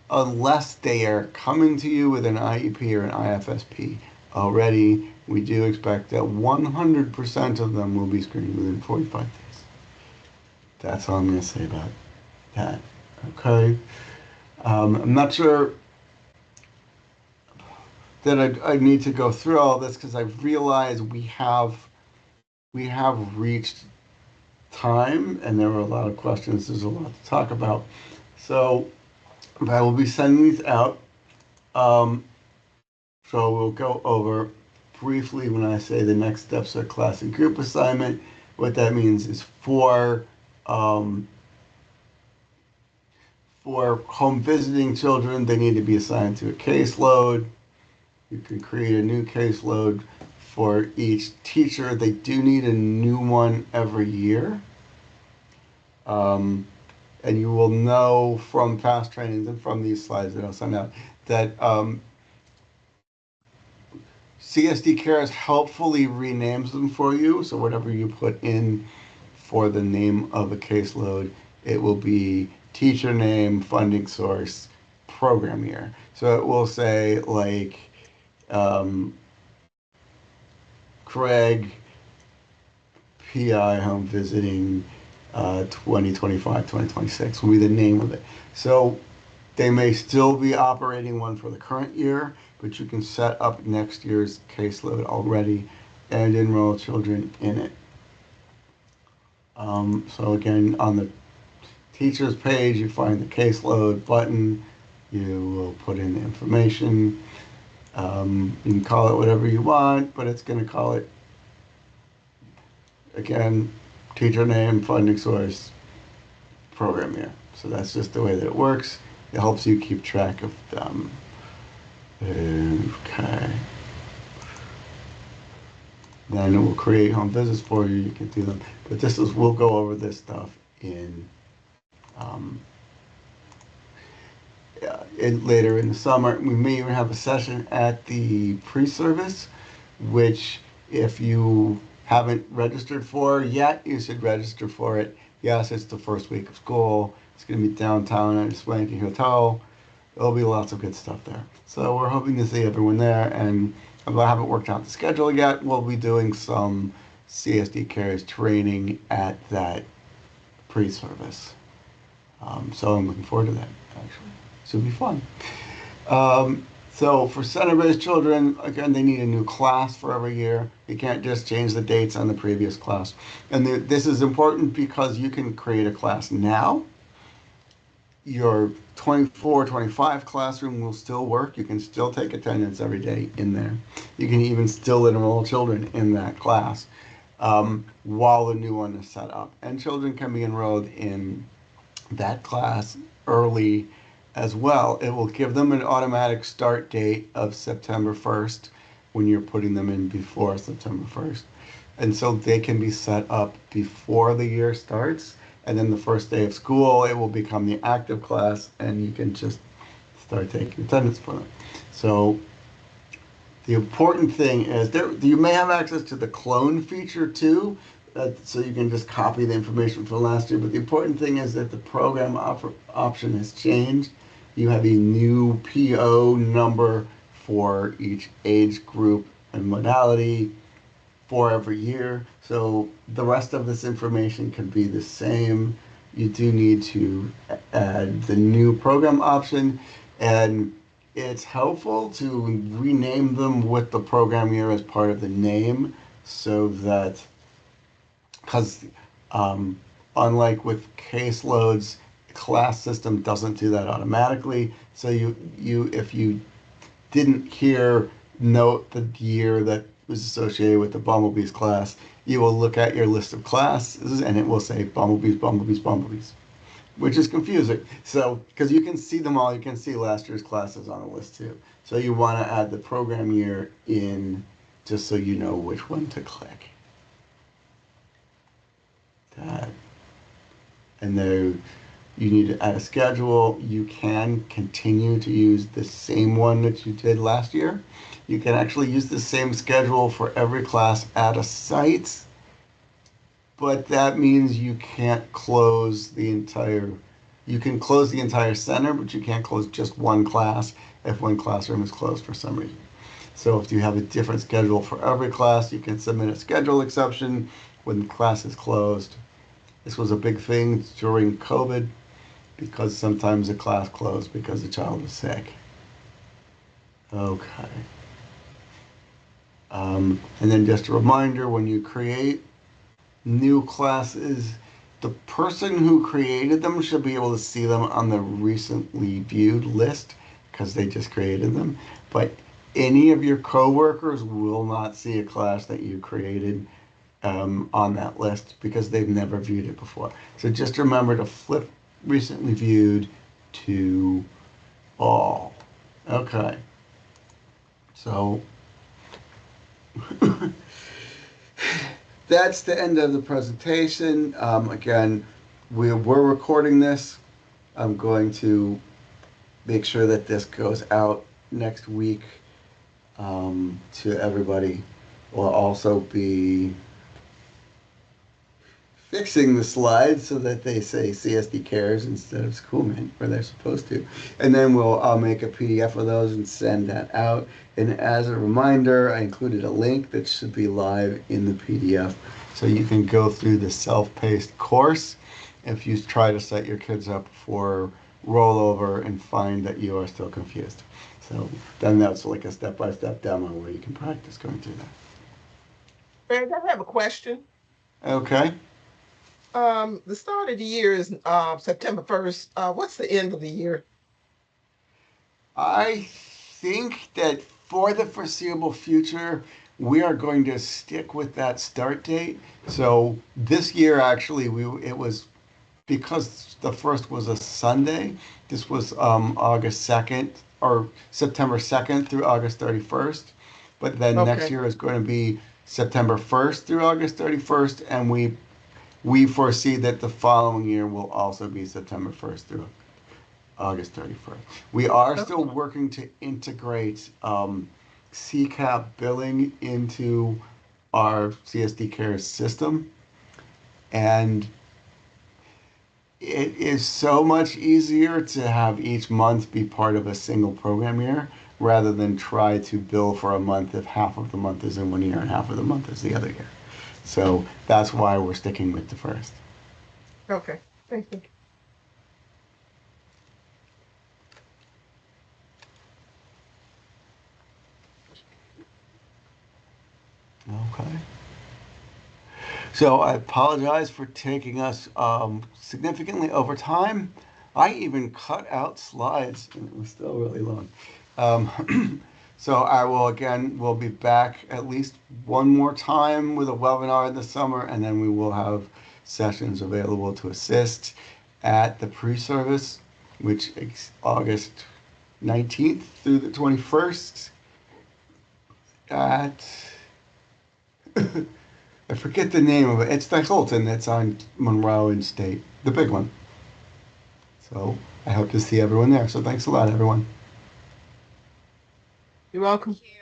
Speaker 1: unless they are coming to you with an IEP or an IFSP already, we do expect that 100% of them will be screened within 45 days. That's all I'm going to say about that. Okay. I'm not sure that I need to go through all this because I realize we have reached time, and there were a lot of questions. There's a lot to talk about. So I will be sending these out. So we'll go over briefly when I say the next steps are class and group assignment. What that means is um, for home visiting children, they need to be assigned to a caseload. You can create a new caseload for each teacher. They do need a new one every year. And you will know from past trainings and from these slides that I'll send out that CSD Cares helpfully renames them for you. So whatever you put in for the name of a caseload, it will be teacher name, funding source, program year. So it will say like Craig PI home visiting 2025, 2026 will be the name of it. So they may still be operating one for the current year, but you can set up next year's caseload already and enroll children in it. So again, on the teacher's page, you find the caseload button. You will put in the information. You can call it whatever you want, but it's going to call it, again, teacher name, funding source, program year. So that's just the way that it works. It helps you keep track of them. Okay. Then it will create home visits for you. You can do them. But we'll go over this stuff in later in the summer. We may even have a session at the pre-service, which if you haven't registered for yet, you should register for it. Yes, it's the first week of school. It's going to be downtown at a swanky hotel. There'll be lots of good stuff there. So we're hoping to see everyone there. And although I haven't worked out the schedule yet, we'll be doing some CSD Cares training at that pre-service. So I'm looking forward to that, actually. Should be fun. So for center-based children, again, they need a new class for every year. You can't just change the dates on the previous class. And this is important because you can create a class now. Your 24-25 classroom will still work. You can still take attendance every day in there. You can even still enroll children in that class while the new one is set up. And children can be enrolled in that class early as well. It will give them an automatic start date of September 1st when you're putting them in before September 1st. And so they can be set up before the year starts. And then the first day of school, it will become the active class and you can just start taking attendance for them. So the important thing is you may have access to the clone feature too, so you can just copy the information from last year. But the important thing is that the program option has changed. You have a new PO number for each age group and modality for every year. So the rest of this information can be the same. You do need to add the new program option, and it's helpful to rename them with the program year as part of the name, so that, because unlike with caseloads, class system doesn't do that automatically. So if you didn't note the year that was associated with the Bumblebees class, you will look at your list of classes and it will say Bumblebees, Bumblebees, Bumblebees, which is confusing. So, because you can see them all, you can see last year's classes on the list too. So you want to add the program year in just so you know which one to click. That. And then you need to add a schedule. You can continue to use the same one that you did last year. You can actually use the same schedule for every class at a site, but that means you can't close the entire, you can close the entire center, but you can't close just one class if one classroom is closed for some reason. So if you have a different schedule for every class, you can submit a schedule exception when the class is closed. This was a big thing during COVID because sometimes a class closed because the child was sick. Okay. And then just a reminder, when you create new classes, the person who created them should be able to see them on the recently viewed list because they just created them. But any of your coworkers will not see a class that you created on that list because they've never viewed it before. So just remember to flip recently viewed to all. Okay. So that's the end of the presentation. Again, we're recording this. I'm going to make sure that this goes out next week to everybody. We'll also be fixing the slides so that they say CSD cares instead of Schoolmint where they're supposed to. And then I'll make a PDF of those and send that out. And as a reminder, I included a link that should be live in the PDF. So you can go through the self-paced course if you try to set your kids up for rollover and find that you are still confused. So then that's like a step-by-step demo where you can practice going through that.
Speaker 6: Greg, I have a question.
Speaker 1: Okay.
Speaker 6: The start of the year is September 1st. What's the end of the year?
Speaker 1: I think that for the foreseeable future, we are going to stick with that start date. So this year, actually, it was because the first was a Sunday. This was August 2nd or September 2nd through August 31st. But then next
Speaker 6: Okay.
Speaker 1: year is going to be September 1st through August 31st, and we foresee that the following year will also be September 1st through August 31st. We are still working to integrate CCAP billing into our CSD Care system. And it is so much easier to have each month be part of a single program year rather than try to bill for a month if half of the month is in one year and half of the month is the other year. So that's why we're sticking with the first.
Speaker 6: Okay. Thank you.
Speaker 1: Okay. So I apologize for taking us significantly over time. I even cut out slides and it was still really long. So I we'll be back at least one more time with a webinar in the summer, and then we will have sessions available to assist at the pre-service, which is August 19th through the 21st at I forget the name of it. It's the Hilton that's on Monroe and State, the big one. So I hope to see everyone there. So thanks a lot, everyone.
Speaker 6: You're welcome.
Speaker 5: Thank you.